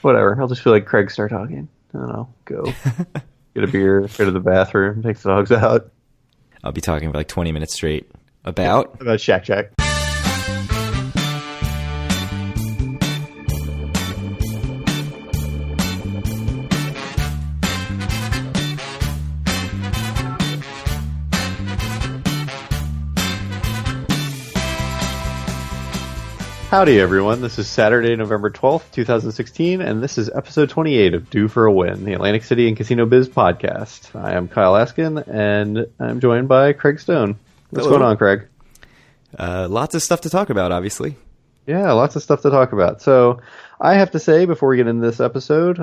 Whatever. I'll just feel like Craig start talking. I don't know. Go get a beer, go to the bathroom, take the dogs out. I'll be talking for like 20 minutes straight about Shack Jack. Howdy, everyone. This is Saturday, November 12th, 2016, and this is episode 28 of Due for a Win, the Atlantic City and Casino Biz podcast. I am Kyle Askin, and I'm joined by Craig Stone. What's Hello. going on, Craig? lots of stuff to talk about, obviously. Yeah, lots of stuff to talk about. So I have to say, before we get into this episode,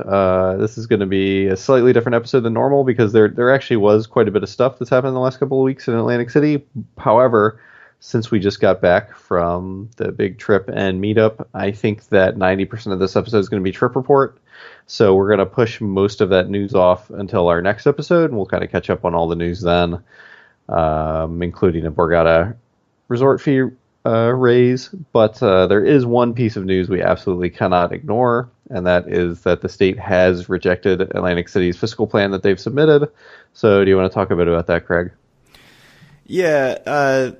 this is going to be a slightly different episode than normal because there actually was quite a bit of stuff that's happened in the last couple of weeks in Atlantic City. However, since we just got back from the big trip and meetup, I think that 90% of this episode is going to be trip report. So we're going to push most of that news off until our next episode, and we'll kind of catch up on all the news then, including a Borgata resort fee raise. But there is one piece of news we absolutely cannot ignore, and that is that the state has rejected Atlantic City's fiscal plan that they've submitted. So do you want to talk a bit about that, Craig? Yeah,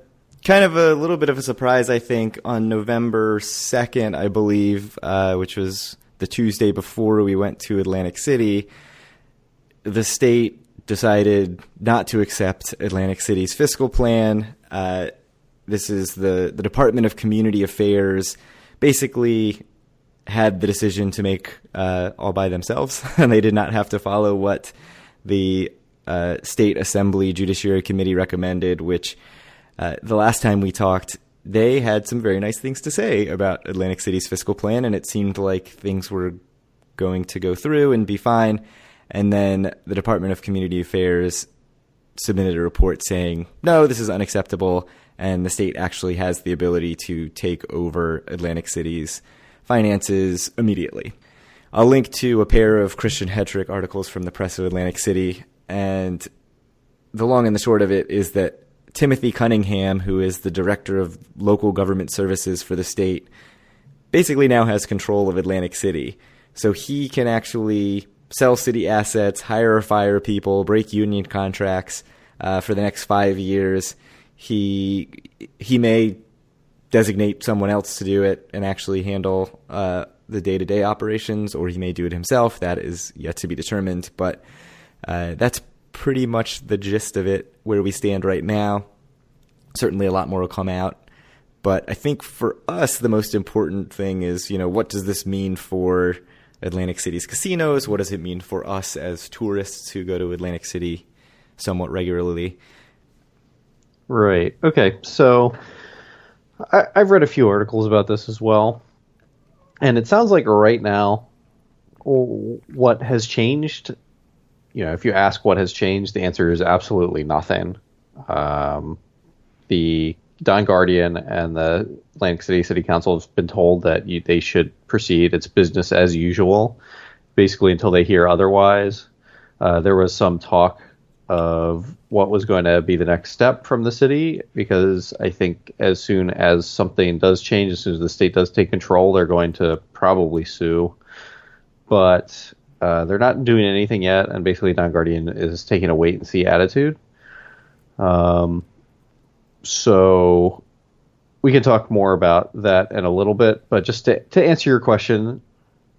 kind of a little bit of a surprise, I think, on November 2nd, I believe, which was the Tuesday before we went to Atlantic City, the state decided not to accept Atlantic City's fiscal plan. This is the Department of Community Affairs basically had the decision to make all by themselves, and they did not have to follow what the State Assembly Judiciary Committee recommended, which the last time we talked, they had some very nice things to say about Atlantic City's fiscal plan, and it seemed like things were going to go through and be fine. And then the Department of Community Affairs submitted a report saying, no, this is unacceptable, and the state actually has the ability to take over Atlantic City's finances immediately. I'll link to a pair of Christian Hedrick articles from the Press of Atlantic City, and the long and the short of it is that Timothy Cunningham, who is the director of local government services for the state, basically now has control of Atlantic City. So he can actually sell city assets, hire or fire people, break union contracts for the next 5 years. He may designate someone else to do it and actually handle the day-to-day operations, or he may do it himself. That is yet to be determined, but that's pretty much the gist of it where we stand right now. Certainly a lot more will come out, but I think for us the most important thing is, what does this mean for Atlantic City's casinos? What does it mean for us as tourists who go to Atlantic City somewhat regularly? Right. Okay. So I've read a few articles about this as well, and it sounds like right now what has changed, if you ask what has changed, the answer is absolutely nothing. The Don Guardian and the Atlantic City Council have been told that they should proceed. It's business as usual, basically until they hear otherwise. There was some talk of what was going to be the next step from the city, because I think as soon as something does change, as soon as the state does take control, they're going to probably sue. But they're not doing anything yet, and basically Don Guardian is taking a wait-and-see attitude. So we can talk more about that in a little bit, but just to answer your question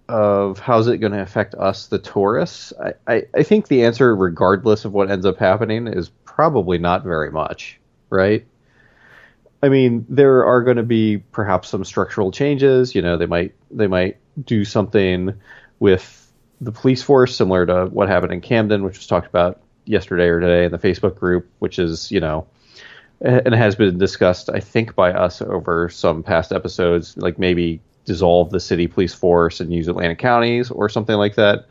of how's it going to affect us, the tourists, I think the answer, regardless of what ends up happening, is probably not very much, right? I mean, there are going to be perhaps some structural changes. They might do something with the police force, similar to what happened in Camden, which was talked about yesterday or today in the Facebook group, which is, and it has been discussed, I think, by us over some past episodes, like maybe dissolve the city police force and use Atlantic counties or something like that.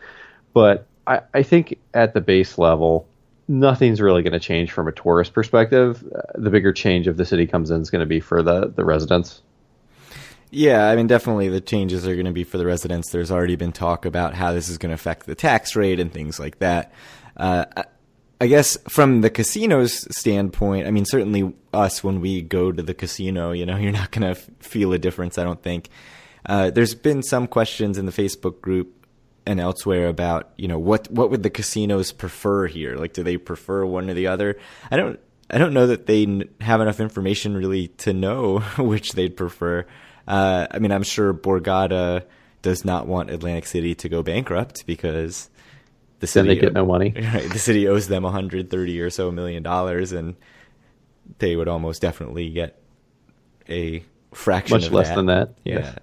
But I think at the base level, nothing's really going to change from a tourist perspective. The bigger change if the city comes in is going to be for the residents. Yeah, I mean, definitely the changes are going to be for the residents. There's already been talk about how this is going to affect the tax rate and things like that. I guess from the casino's standpoint, I mean, certainly us, when we go to the casino, you're not going to feel a difference, I don't think. There's been some questions in the Facebook group and elsewhere about, what would the casinos prefer here? Like, do they prefer one or the other? I don't know that they have enough information really to know which they'd prefer. I'm sure Borgata does not want Atlantic City to go bankrupt because the city, then they get no money. Right, the city owes them $130 or so million, and they would almost definitely get a fraction Much of less that. than that. Yeah. Yes.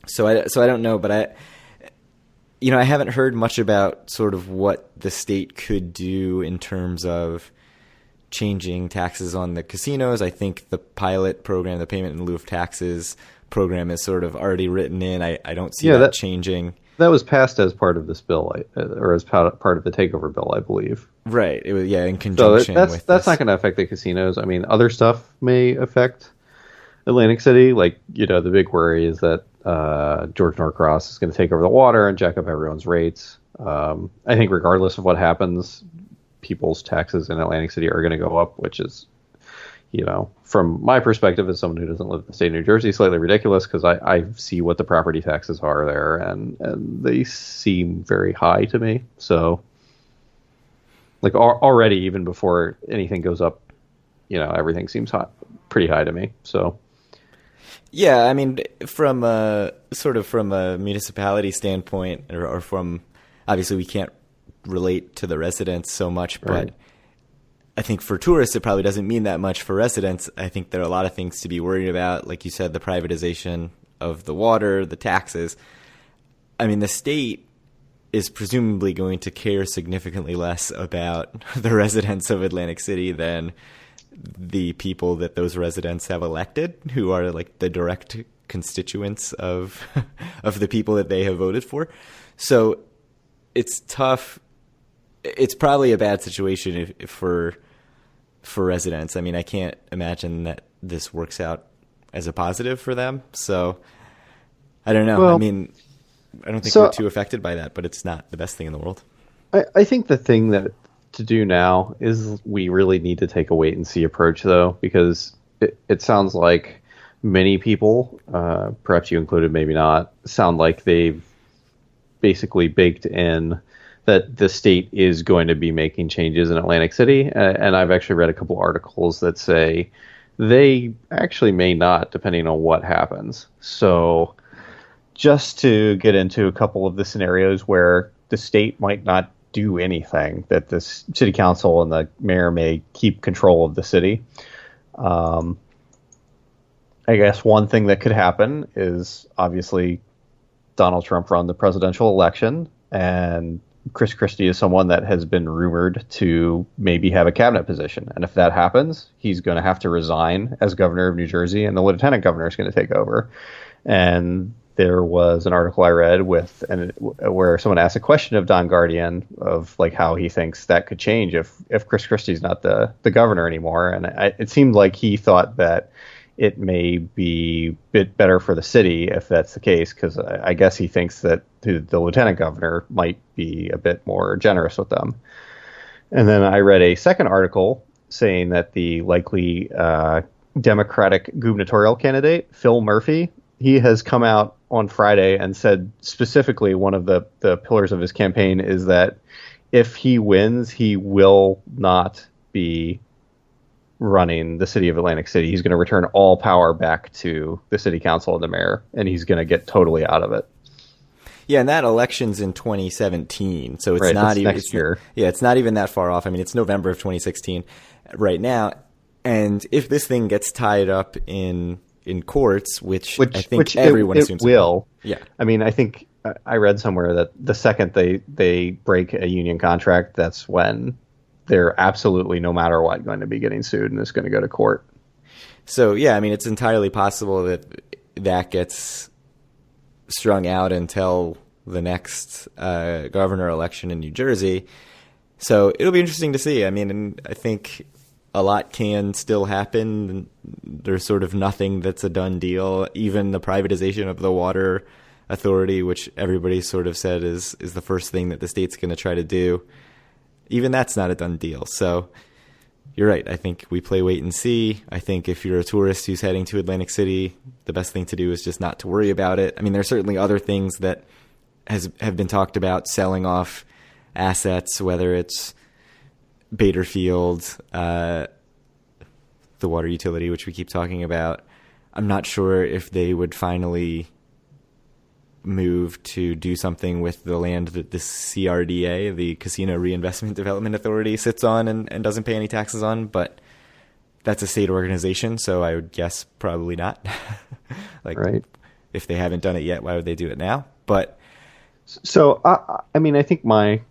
So I don't know, but I haven't heard much about sort of what the state could do in terms of changing taxes on the casinos. I think the pilot program, the payment in lieu of taxes program, is sort of already written in. I don't see that changing. That was passed as part of this bill, or as part of the takeover bill, I believe. Right. It was, in conjunction with that's not going to affect the casinos. I mean, other stuff may affect Atlantic City. Like, the big worry is that George Norcross is going to take over the water and jack up everyone's rates. I think regardless of what happens, people's taxes in Atlantic City are going to go up, which is, from my perspective as someone who doesn't live in the state of New Jersey, slightly ridiculous because I see what the property taxes are there and they seem very high to me. So, like, already, even before anything goes up, everything seems pretty high to me. So. Yeah, I mean, from a municipality standpoint, or from, obviously we can't relate to the residents so much, but right. I think for tourists it probably doesn't mean that much. For residents, I think there are a lot of things to be worried about. Like you said, the privatization of the water, the taxes. I mean, the state is presumably going to care significantly less about the residents of Atlantic City than the people that those residents have elected, who are like the direct constituents of of the people that they have voted for. So it's tough. It's probably a bad situation if for residents. I mean, I can't imagine that this works out as a positive for them. So I don't know. Well, I mean, I don't think we're too affected by that, but it's not the best thing in the world. I think the thing to do now is we really need to take a wait and see approach, though, because it sounds like many people, perhaps you included, maybe not, sound like they've basically baked in that the state is going to be making changes in Atlantic City. And I've actually read a couple articles that say they actually may not, depending on what happens. So just to get into a couple of the scenarios where the state might not do anything, that the city council and the mayor may keep control of the city. I guess one thing that could happen is obviously Donald Trump run the presidential election, and Chris Christie is someone that has been rumored to maybe have a cabinet position. And if that happens, he's going to have to resign as governor of New Jersey, and the lieutenant governor is going to take over. And there was an article I read where someone asked a question of Don Guardian of like how he thinks that could change if Chris Christie's not the governor anymore. And it seemed like he thought that it may be a bit better for the city if that's the case, because I guess he thinks that the lieutenant governor might be a bit more generous with them. And then I read a second article saying that the likely Democratic gubernatorial candidate, Phil Murphy, he has come out on Friday and said specifically one of the pillars of his campaign is that if he wins, he will not be running the city of Atlantic City. He's going to return all power back to the city council and the mayor, and he's going to get totally out of it. Yeah, and that election's in 2017, so it's right, not even next year. Yeah, it's not even that far off. I mean, it's November of 2016 right now, and if this thing gets tied up in courts, which I think everyone assumes it will. Yeah, I mean, I think I read somewhere that the second they break a union contract, that's when they're absolutely, no matter what, going to be getting sued and it's going to go to court. So, yeah, I mean, it's entirely possible that gets strung out until the next governor election in New Jersey. So it'll be interesting to see. I mean, and I think a lot can still happen. There's sort of nothing that's a done deal. Even the privatization of the water authority, which everybody sort of said is the first thing that the state's going to try to do, even that's not a done deal. So you're right. I think we play wait and see. I think if you're a tourist who's heading to Atlantic City, the best thing to do is just not to worry about it. I mean, there are certainly other things that have been talked about selling off assets, whether it's Baderfield, the water utility, which we keep talking about. I'm not sure if they would finally move to do something with the land that the CRDA, the Casino Reinvestment Development Authority, sits on and doesn't pay any taxes on, but that's a state organization, so I would guess probably not. Like, right. If they haven't done it yet, why would they do it now? But so, I mean, I think my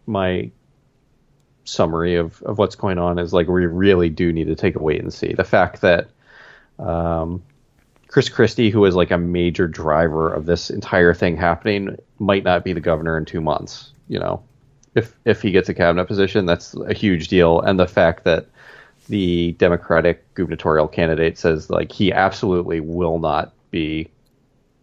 summary of what's going on is like we really do need to take a wait and see. The fact that Chris Christie, who is like a major driver of this entire thing happening, might not be the governor in 2 months. You know, if he gets a cabinet position, that's a huge deal. And the fact that the Democratic gubernatorial candidate says like he absolutely will not be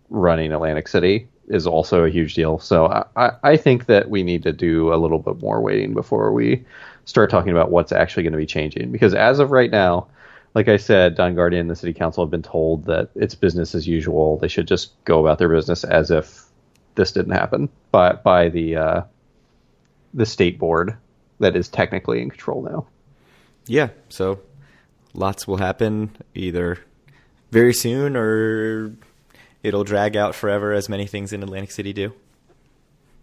running Atlantic City is also a huge deal. So I think that we need to do a little bit more waiting before we start talking about what's actually going to be changing. Because as of right now, like I said, Don Guardian and the city council have been told that it's business as usual. They should just go about their business as if this didn't happen by the state board that is technically in control now. Yeah, so lots will happen either very soon or it'll drag out forever, as many things in Atlantic City do.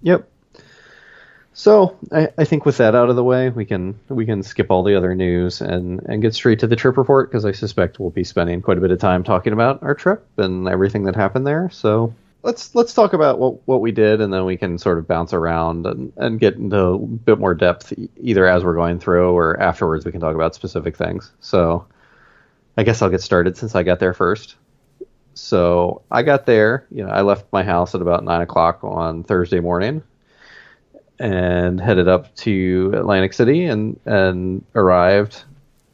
Yep. So I think with that out of the way, we can skip all the other news and get straight to the trip report, because I suspect we'll be spending quite a bit of time talking about our trip and everything that happened there. So let's talk about what we did, and then we can sort of bounce around and get into a bit more depth, either as we're going through or afterwards we can talk about specific things. So I guess I'll get started since I got there first. So I got there, I left my house at about 9:00 on Thursday morning and headed up to Atlantic City and arrived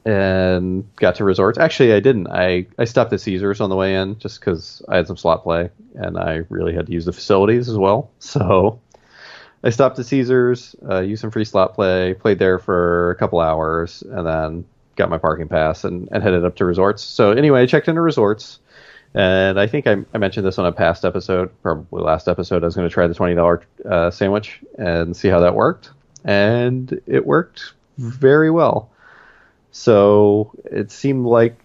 and got to resorts. Actually, I didn't. I stopped at Caesars on the way in just because I had some slot play and I really had to use the facilities as well. So I stopped at Caesars, used some free slot play, played there for a couple hours, and then got my parking pass and headed up to resorts. So anyway, I checked into resorts. And I think I mentioned this on a past episode, probably last episode. I was going to try the $20 sandwich and see how that worked. And it worked very well. So it seemed like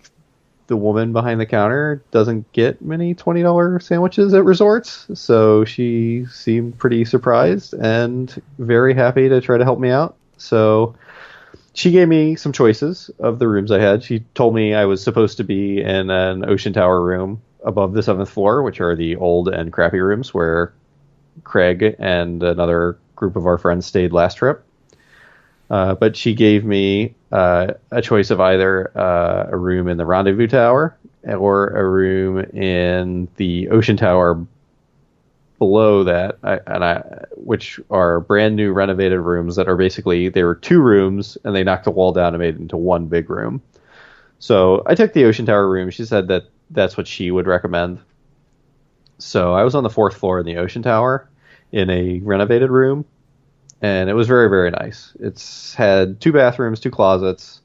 the woman behind the counter doesn't get many $20 sandwiches at resorts. So she seemed pretty surprised and very happy to try to help me out. So she gave me some choices of the rooms I had. She told me I was supposed to be in an Ocean Tower room above the 7th floor, which are the old and crappy rooms where Craig and another group of our friends stayed last trip. But she gave me a choice of either a room in the Rendezvous Tower or a room in the Ocean Tower below that, which are brand new renovated rooms that are basically, they were 2 rooms and they knocked the wall down and made it into one big room. So I took the Ocean Tower room. She said that that's what she would recommend. So I was on the 4th floor in the Ocean Tower in a renovated room, and it was very, very nice. It's had 2 bathrooms, 2 closets,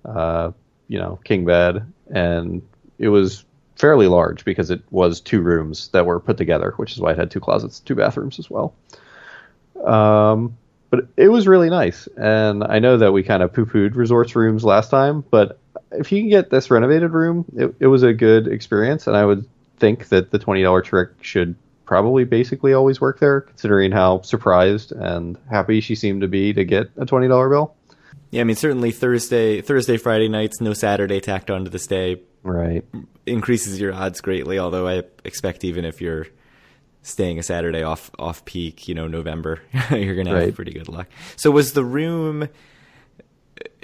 king bed, and it was fairly large because it was 2 rooms that were put together, which is why it had 2 closets, 2 bathrooms as well. But it was really nice. And I know that we kind of poo-pooed resorts rooms last time, but if you can get this renovated room, it was a good experience. And I would think that the $20 trick should probably basically always work there, considering how surprised and happy she seemed to be to get a $20 bill. Yeah, I mean, certainly Thursday, Friday nights, no Saturday tacked onto this day. Right. Increases your odds greatly, although I expect even if you're staying a Saturday off peak, November, you're going to have pretty good luck. So was the room,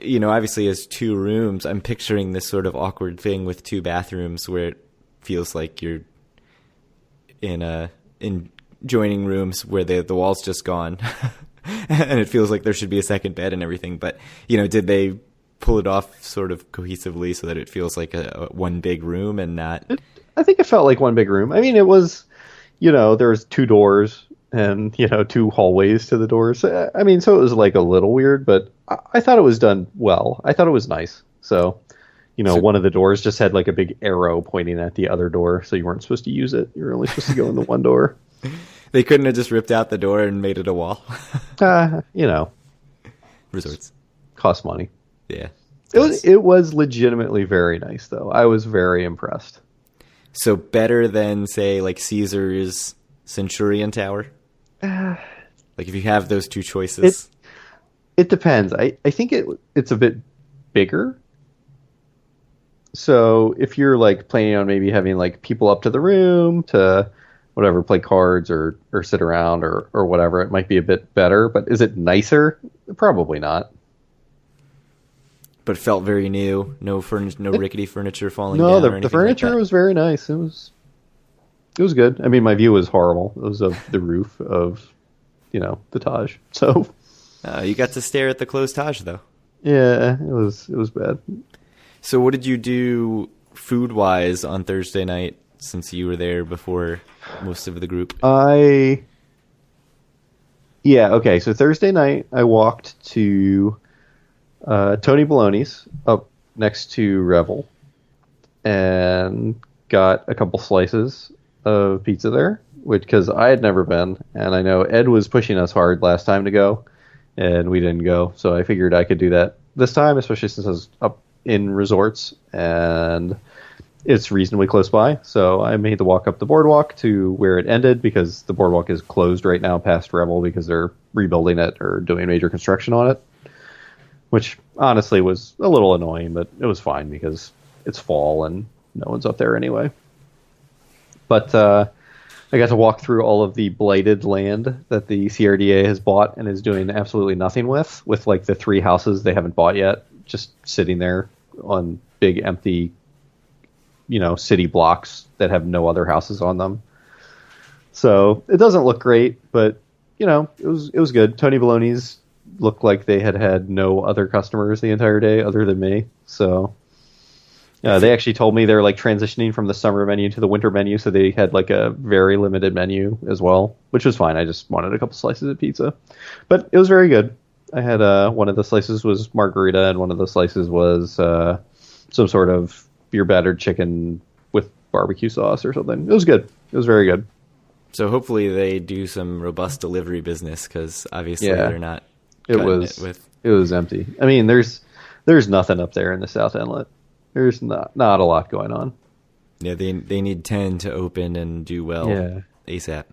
obviously as 2 rooms, I'm picturing this sort of awkward thing with 2 bathrooms where it feels like you're in joining rooms where the wall's just gone. And it feels like there should be a second bed and everything. But, did they pull it off sort of cohesively so that it feels like a one big room and not... I think it felt like one big room. I mean, it was, there's 2 doors and, 2 hallways to the doors. I mean, so it was like a little weird, but I thought it was done well. I thought it was nice. So, one of the doors just had like a big arrow pointing at the other door. So you weren't supposed to use it. You were only supposed to go in the one door. They couldn't have just ripped out the door and made it a wall. You know, Resorts. cost money. Yeah. It was legitimately very nice, though. I was very impressed. So better than, say, like Caesar's Centurion Tower? Like if you have those two choices. It depends. I think it's a bit bigger. So if you're like planning on maybe having like people up to the room to whatever, play cards or sit around or whatever, it might be a bit better. But is it nicer? Probably not. But it felt very new. No rickety furniture falling No, down. the furniture was very nice. It was good. I mean, my view was horrible. It was of the roof of, the Taj. So you got to stare at the closed Taj, though. yeah, it was bad. So what did you do food-wise on Thursday night since you were there before most of the group? Okay. So Thursday night, I walked to Tony Baloney's up next to Revel and got a couple slices of pizza there, because I had never been, and I know Ed was pushing us hard last time to go, and we didn't go, so I figured I could do that this time, especially since I was up in Resorts, and it's reasonably close by, so I made the walk up the boardwalk to where it ended, because the boardwalk is closed right now past Revel because they're rebuilding it or doing major construction on it, which honestly was a little annoying, but it was fine because it's fall and no one's up there anyway. But I got to walk through all of the blighted land that the CRDA has bought and is doing absolutely nothing with like the 3 houses they haven't bought yet, just sitting there on big empty, city blocks that have no other houses on them. So it doesn't look great, but it was good. Tony Baloney's looked like they had no other customers the entire day other than me. So they actually told me they're like transitioning from the summer menu to the winter menu, so they had like a very limited menu as well, which was fine. I just wanted a couple slices of pizza, but it was very good. I had one of the slices was margarita, and one of the slices was some sort of beer battered chicken with barbecue sauce or something. It was good. It was very good. So hopefully they do some robust delivery business, because obviously they're not. It was empty. I mean, there's nothing up there in the South Inlet. There's not a lot going on. Yeah, they need 10 to open and do well ASAP.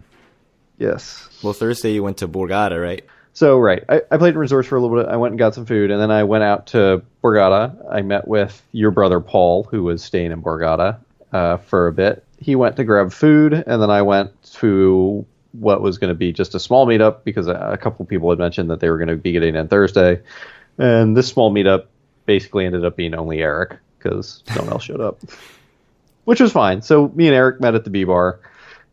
Yes. Well, Thursday you went to Borgata, right? So, right. I played in Resorts for a little bit. I went and got some food, and then I went out to Borgata. I met with your brother Paul, who was staying in Borgata for a bit. He went to grab food, and then I went to what was going to be just a small meetup, because a couple people had mentioned that they were going to be getting in Thursday. And this small meetup basically ended up being only Eric, because no one else showed up, which was fine. So me and Eric met at the B-Bar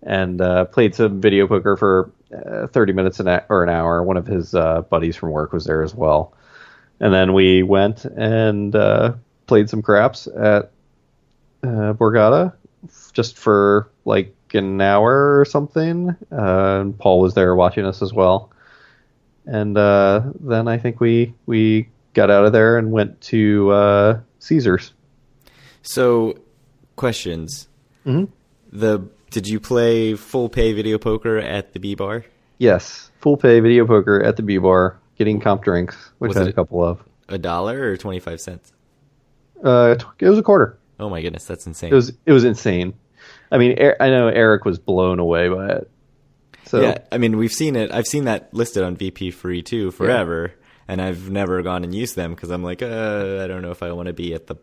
and played some video poker for 30 minutes or an hour. One of his buddies from work was there as well. And then we went and played some craps at Borgata just for like an hour or something. And Paul was there watching us as well. And then I think we got out of there and went to Caesar's. So, questions. Mm-hmm. Did you play full pay video poker at the B-Bar? Yes, full pay video poker at the B-Bar, getting comp drinks, which I had a couple of. $1 or 25 cents? It was a quarter. Oh my goodness, that's insane. It was insane. I mean, I know Eric was blown away by it. So yeah, I mean, we've seen it. I've seen that listed on VP Free too forever, and I've never gone and used them because I'm like, I don't know if I want to be at the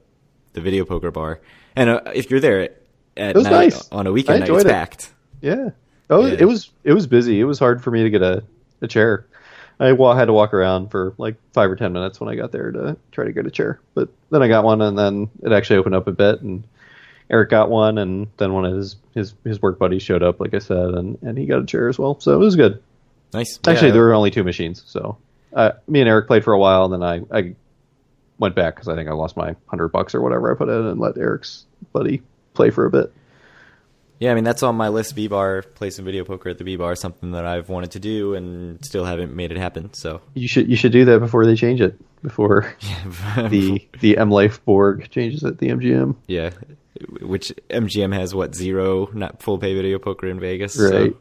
video poker bar. And if you're there at night nice. On a weekend night, it's packed. Yeah. Oh, yeah. It was busy. It was hard for me to get a chair. I had to walk around for like 5 or 10 minutes when I got there to try to get a chair. But then I got one, and then it actually opened up a bit, and Eric got one, and then one of his work buddies showed up, like I said, and he got a chair as well. So it was good. Nice. Actually, there were only 2 machines. So me and Eric played for a while, and then I went back because I think I lost my $100 or whatever I put in, and let Eric's buddy play for a bit. Yeah, I mean, that's on my list. B-Bar, play some video poker at the B-Bar, something that I've wanted to do and still haven't made it happen. So you should do that before they change it, before the M Life Borg changes at the MGM. Yeah, which MGM has 0 not full pay video poker in Vegas. Right. So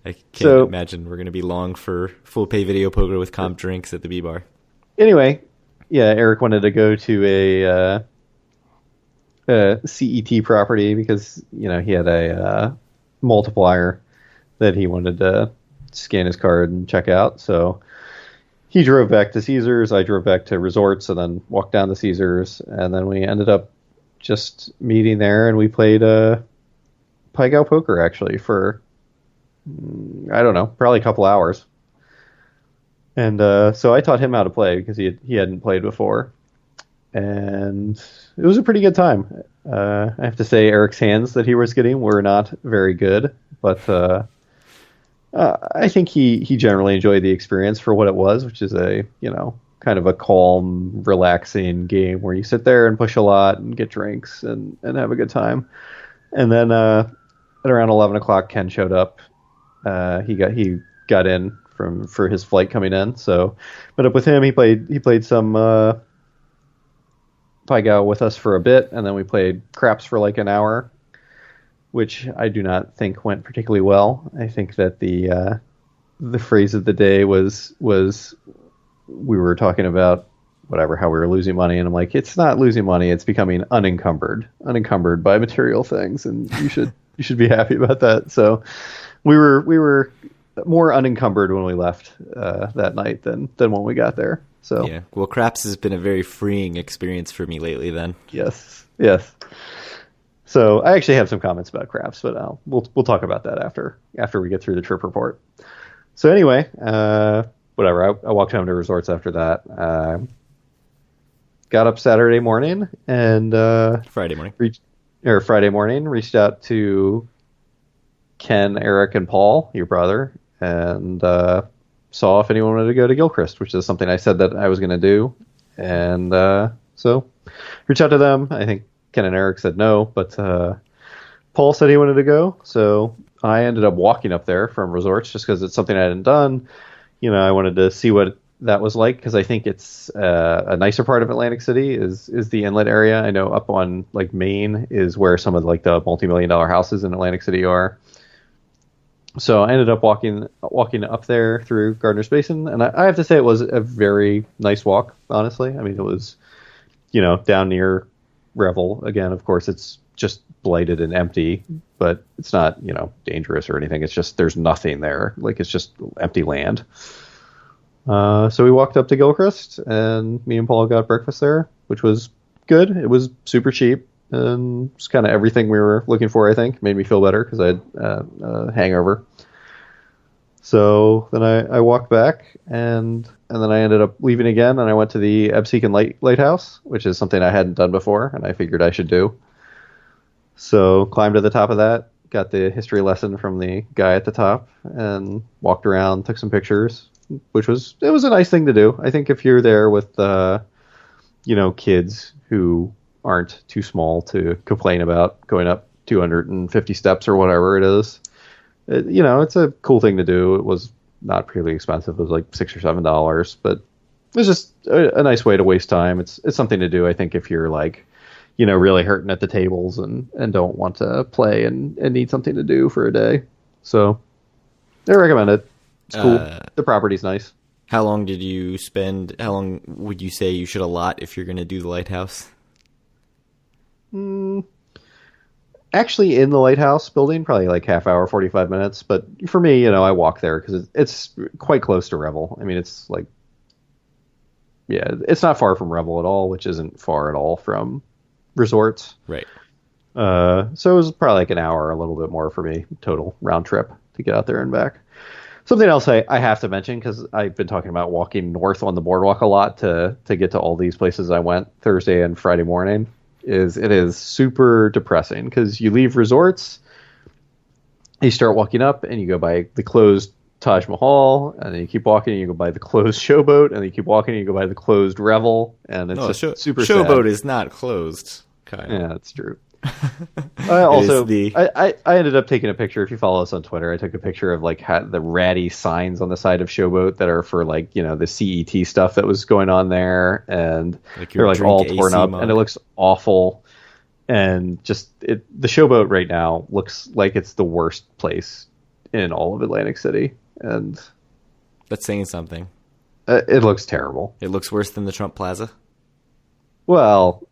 I can't So imagine we're going to be long for full pay video poker with comp drinks at the B bar. anyway, yeah, Eric wanted to go to a CET property because he had a multiplier that he wanted to scan his card and check out. So he drove back to Caesars. I drove back to Resorts and then walked down to Caesars. And then we ended up just meeting there and we played Pai Gow poker actually for, I don't know, probably a couple hours. And so I taught him how to play because he hadn't played before. And it was a pretty good time. I have to say Eric's hands that he was getting were not very good, but I think he generally enjoyed the experience for what it was, which is a kind of a calm, relaxing game where you sit there and push a lot and get drinks and have a good time. And then at around 11 o'clock, Ken showed up. He got in for his flight coming in, so met up with him. He played some Pai Gow with us for a bit, and then we played craps for like an hour, which I do not think went particularly well. I think that the phrase of the day was we were talking about how we were losing money, and I'm like, it's not losing money, it's becoming unencumbered by material things, and you should be happy about that. So we were more unencumbered when we left that night than when we got there. So yeah, well, craps has been a very freeing experience for me lately. Then yes. So I actually have some comments about craps, but we'll talk about that after we get through the trip report. So anyway, whatever. I walked home to Resorts after that. Got up Saturday morning and Friday morning reached out to Ken, Eric, and Paul, your brother, and saw if anyone wanted to go to Gilchrist, which is something I said that I was going to do. And so reached out to them. I think Ken and Eric said no, but Paul said he wanted to go. So I ended up walking up there from Resorts just because it's something I hadn't done. I wanted to see what that was like because I think it's a nicer part of Atlantic City is the inlet area. I know up on like Maine is where some of like the multi-million-dollar houses in Atlantic City are. So I ended up walking up there through Gardner's Basin, and I have to say it was a very nice walk, honestly. I mean, it was, down near Revel. Again, of course, it's just blighted and empty, but it's not, dangerous or anything. It's just there's nothing there. Like, it's just empty land. So we walked up to Gilchrist, and me and Paul got breakfast there, which was good. It was super cheap. And it's kind of everything we were looking for, I think. Made me feel better because I had a hangover. So then I walked back, and then I ended up leaving again, and I went to the Absecon Lighthouse, which is something I hadn't done before, and I figured I should do. So climbed to the top of that, got the history lesson from the guy at the top, and walked around, took some pictures, it was a nice thing to do. I think if you're there with, kids who aren't too small to complain about going up 250 steps or whatever it is. It's a cool thing to do. It was not particularly expensive. It was like $6 or $7, but it was just a nice way to waste time. It's something to do, I think, if you're like, really hurting at the tables and don't want to play and need something to do for a day. So I recommend it. It's cool. The property's nice. How long did you spend? How long would you say you should allot if you're going to do the lighthouse? Actually, in the lighthouse building, probably like half hour, 45 minutes. But for me, I walk there because it's quite close to Revel. I mean, it's like, yeah, it's not far from Revel at all, which isn't far at all from Resorts. Right. So it was probably like an hour, a little bit more for me, total round trip to get out there and back. Something else I have to mention, because I've been talking about walking north on the boardwalk a lot to get to all these places I went Thursday and Friday morning. It is super depressing because you leave Resorts, you start walking up, and you go by the closed Taj Mahal, and then you keep walking, and you go by the closed Showboat, and then you keep walking, and you go by the closed Revel, and it's super sad. Showboat is not closed, Kyle. Yeah, that's true. I ended up taking a picture. If you follow us on Twitter, I took a picture of like the ratty signs on the side of Showboat that are for like the CET stuff that was going on there, and they're like all torn up, and it looks awful. And just the Showboat right now looks like it's the worst place in all of Atlantic City, and That's saying something. it looks terrible. It looks worse than the Trump Plaza. Well,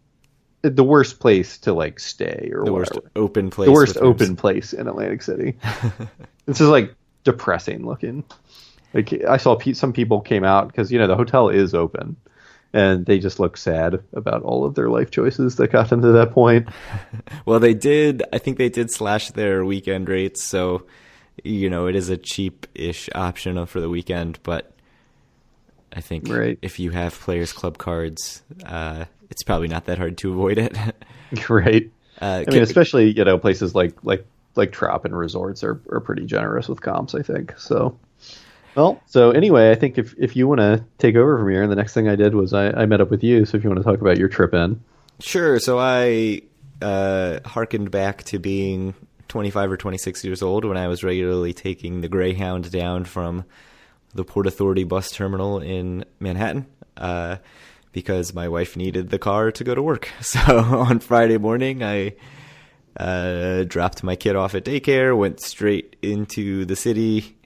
the worst place to like stay or The whatever. worst open place. The worst with rooms. open place in Atlantic City. This is like depressing looking. Like I saw some people came out because the hotel is open, and they just look sad about all of their life choices that got them to that point. Well, they did. I think they did slash their weekend rates, so it is a cheap-ish option for the weekend. But I think Right. if you have Players Club cards, it's probably not that hard to avoid it. Right. I mean, Can- especially places like Trop and resorts are pretty generous with comps, I think. So anyway, I think if you want to take over from here, and the next thing I did was I met up with you. So if you want to talk about your trip in, Sure. So I hearkened back to being 25 or 26 years old when I was regularly taking the Greyhound down from the Port Authority bus terminal in Manhattan because my wife needed the car to go to work. So on Friday morning, I dropped my kid off at daycare, went straight into the city,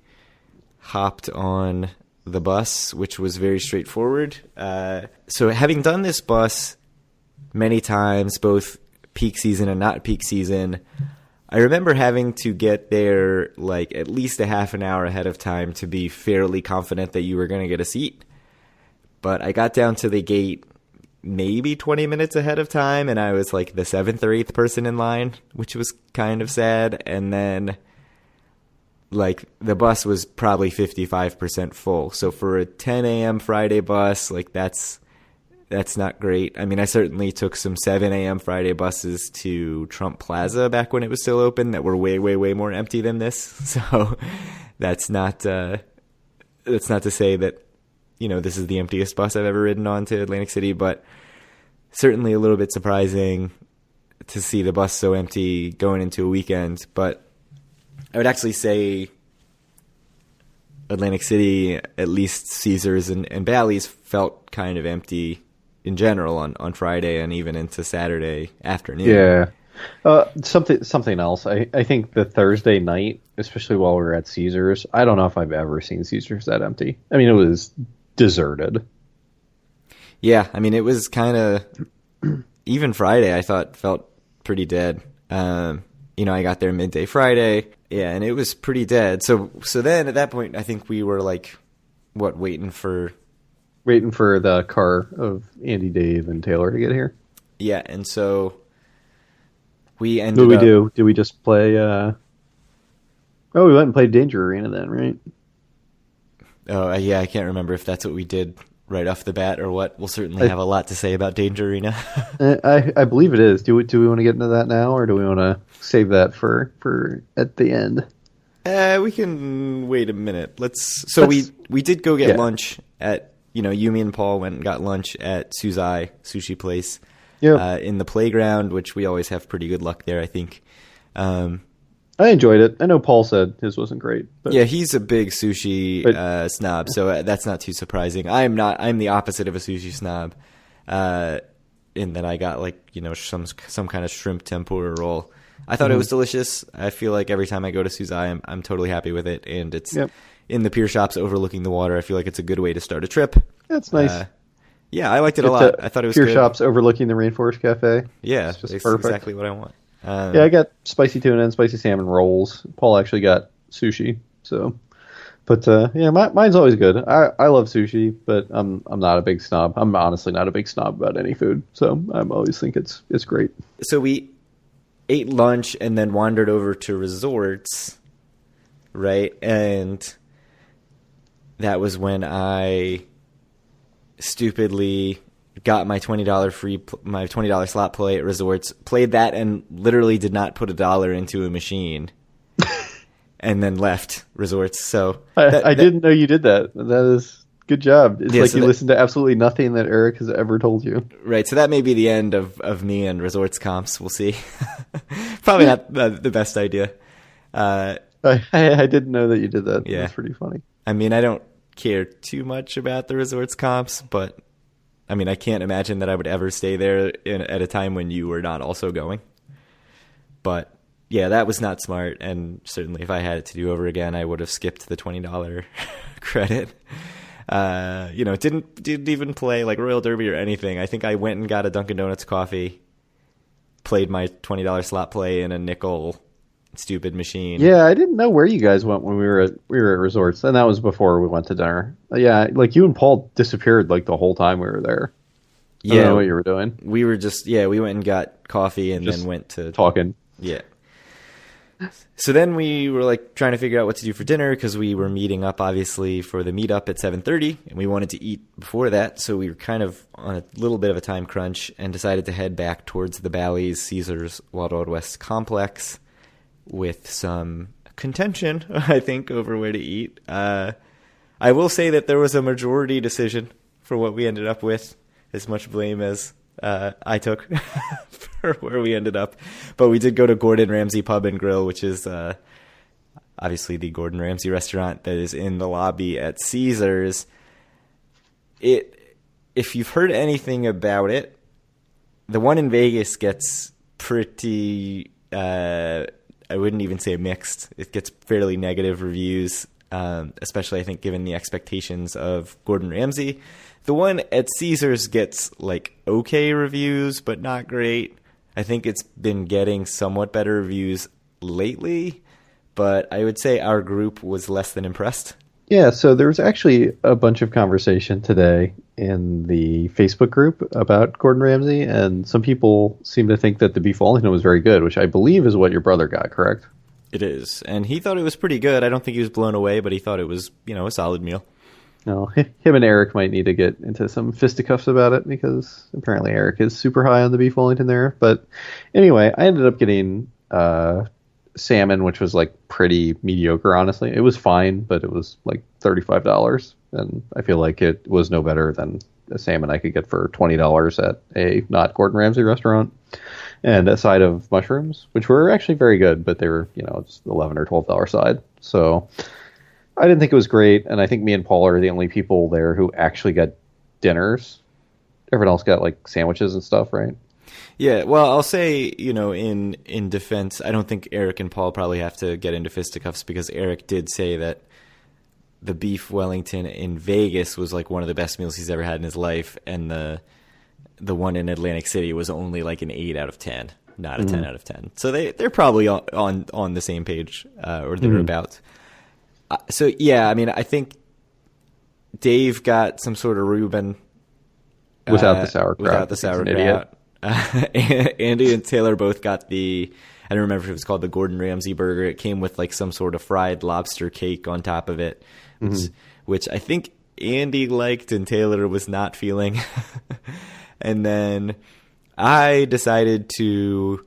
hopped on the bus, which was very straightforward. So having done this bus many times, both peak season and not peak season, I remember having to get there like at least a half an hour ahead of time to be fairly confident that you were going to get a seat. But I got down to the gate maybe 20 minutes ahead of time, and I was like the 7th or 8th person in line, which was kind of sad. And then like the bus was probably 55% full. So for a 10 a.m. Friday bus, like that's not great. I mean, I certainly took some 7 a.m. Friday buses to Trump Plaza back when it was still open that were way, way, way more empty than this. So that's not to say that, this is the emptiest bus I've ever ridden on to Atlantic City, but certainly a little bit surprising to see the bus so empty going into a weekend. But I would actually say Atlantic City, at least Caesars and Bally's, felt kind of empty in general on Friday and even into Saturday afternoon. Yeah. Something else. I think the Thursday night, especially while we were at Caesars, I don't know if I've ever seen Caesars that empty. I mean, it was deserted. Yeah, I mean, it was kind of even Friday. I thought felt pretty dead. I got there midday Friday. Yeah, and it was pretty dead. So then at that point, I think we were like, waiting for the car of Andy, Dave, and Taylor to get here. Yeah, and so we ended What did we up... do? Did we just play... Oh, we went and played Danger Arena then, right? Oh, yeah, I can't remember if that's what we did right off the bat or what. We'll certainly have a lot to say about Danger Arena. I believe it is. Do we want to get into that now, or do we want to save that for at the end? We can wait a minute. We did go get lunch at, you, me, and Paul went and got lunch at Suzai Sushi Place in the playground, which we always have pretty good luck there, I think. I enjoyed it. I know Paul said his wasn't great. But... Yeah, he's a big sushi snob, so that's not too surprising. I'm not. I'm the opposite of a sushi snob, in that I got some kind of shrimp tempura roll. I thought it was delicious. I feel like every time I go to Suzai, I'm totally happy with it, and it's in the pier shops overlooking the water. I feel like it's a good way to start a trip. That's nice. Yeah, I liked it a lot. I thought it was pier good. shops overlooking the Rainforest Cafe. Yeah, it's just it's perfect. exactly what I want. I got spicy tuna and spicy salmon rolls. Paul actually got sushi. So, but mine's always good. I love sushi, but I'm not a big snob. I'm honestly not a big snob about any food. So I always think it's great. So we ate lunch and then wandered over to resorts, right? And that was when I stupidly got my $20 slot play at resorts, played that, and literally did not put $1 into a machine, and then left resorts. So I didn't know you did that. That is good job. It's like you listened to absolutely nothing that Eric has ever told you. Right. So that may be the end of me and resorts comps. We'll see. Probably not the best idea. I didn't know that you did that. Yeah. That's pretty funny. I mean, I don't care too much about the resorts comps, but I mean, I can't imagine that I would ever stay there at a time when you were not also going. But, yeah, that was not smart. And certainly if I had it to do over again, I would have skipped the $20 credit. Didn't even play like Royal Derby or anything. I think I went and got a Dunkin' Donuts coffee, played my $20 slot play in a nickel stupid machine. Yeah, I didn't know where you guys went when we were at resorts, and that was before we went to dinner. Yeah, like you and Paul disappeared like the whole time we were there. I don't know what you were doing. We were just we went and got coffee and then went to talking. Yeah. So then we were like trying to figure out what to do for dinner because we were meeting up obviously for the meetup at 7:30 and we wanted to eat before that. So we were kind of on a little bit of a time crunch and decided to head back towards the Bally's Caesars Wild Wild West complex with some contention, I think, over where to eat. I will say that there was a majority decision for what we ended up with, as much blame as I took for where we ended up. But we did go to Gordon Ramsay Pub and Grill, which is obviously the Gordon Ramsay restaurant that is in the lobby at Caesars. If you've heard anything about it, the one in Vegas gets pretty, I wouldn't even say mixed. It gets fairly negative reviews, especially I think given the expectations of Gordon Ramsay. The one at Caesars gets like okay reviews, but not great. I think it's been getting somewhat better reviews lately, but I would say our group was less than impressed. Yeah, so there was actually a bunch of conversation today in the Facebook group about Gordon Ramsay, and some people seem to think that the beef Wellington was very good, which I believe is what your brother got, correct? It is, and he thought it was pretty good. I don't think he was blown away, but he thought it was, a solid meal. No, him and Eric might need to get into some fisticuffs about it because apparently Eric is super high on the beef Wellington there. But anyway, I ended up getting salmon, which was like pretty mediocre, honestly. It was fine, but it was like $35, and I feel like it was no better than a salmon I could get for $20 at a not Gordon Ramsay restaurant. And a side of mushrooms, which were actually very good, but they were, just $11 or $12 side. So I didn't think it was great, and I think me and Paul are the only people there who actually got dinners. Everyone else got like sandwiches and stuff, right? Yeah, well, I'll say, in defense, I don't think Eric and Paul probably have to get into fisticuffs because Eric did say that the beef Wellington in Vegas was like one of the best meals he's ever had in his life, and the one in Atlantic City was only like an 8 out of 10, not a 10 out of 10. So they're probably on the same page or thereabouts. So, yeah, I mean, I think Dave got some sort of Reuben. Without the sauerkraut. Without the sauerkraut. Andy and Taylor both got I don't remember if it was called the Gordon Ramsay burger. It came with like some sort of fried lobster cake on top of it, which I think Andy liked and Taylor was not feeling. And then I decided to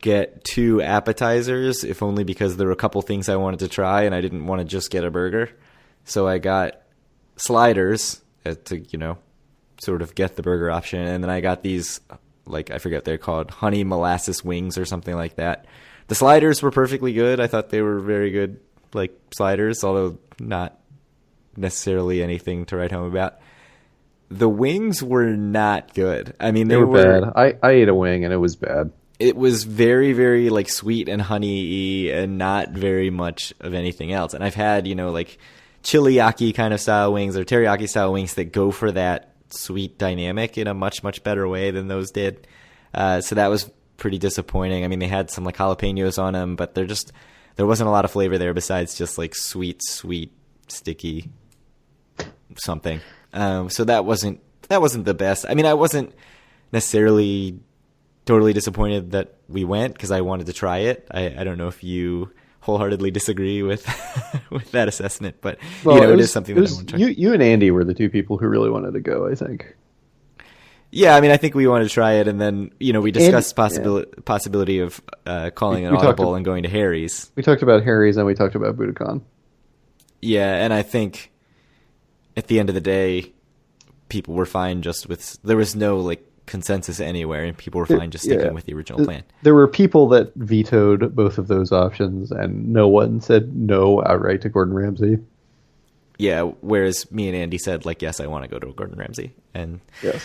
get 2 appetizers, if only because there were a couple things I wanted to try and I didn't want to just get a burger. So I got sliders to, sort of get the burger option. And then I got these, like, I forget what they're called, honey molasses wings or something like that. The sliders were perfectly good. I thought they were very good, like, sliders, although not necessarily anything to write home about. The wings were not good. I mean, they were bad. I ate a wing and it was bad. It was very, very like sweet and honey-y and not very much of anything else. And I've had, like chili-yaki kind of style wings or teriyaki style wings that go for that sweet dynamic in a much, much better way than those did. So that was pretty disappointing. I mean, they had some like jalapenos on them, but there wasn't a lot of flavor there besides just like sweet, sticky something. So that wasn't the best. I mean, I wasn't necessarily totally disappointed that we went because I wanted to try it. I don't know if you wholeheartedly disagree with with that assessment, but it is something that I want to try. You and Andy were the 2 people who really wanted to go, I think. Yeah, I mean, I think we wanted to try it, and then we discussed possibility of calling an audible and going to Harry's. We talked about Harry's and we talked about Budokan. Yeah, and I think at the end of the day, people were fine just with. There was no like consensus anywhere, and people were fine just sticking with the original plan. There were people that vetoed both of those options, and no one said no outright to Gordon Ramsay. Yeah, whereas me and Andy said, like, yes, I want to go to Gordon Ramsay. And yes.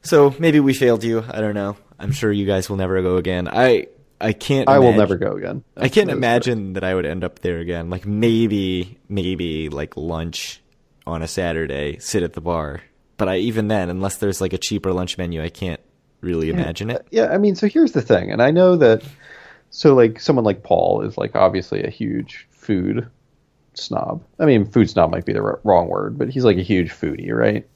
So maybe we failed you. I don't know. I'm sure you guys will never go again. I I can't. I will never go again. I can't imagine that I would end up there again. Like maybe like lunch on a Saturday, sit at the bar. But even then, unless there's like a cheaper lunch menu, I can't really imagine it. Yeah, I mean, so here's the thing, and I know that. So like someone like Paul is like obviously a huge food snob. I mean, food snob might be the wrong word, but he's like a huge foodie, right?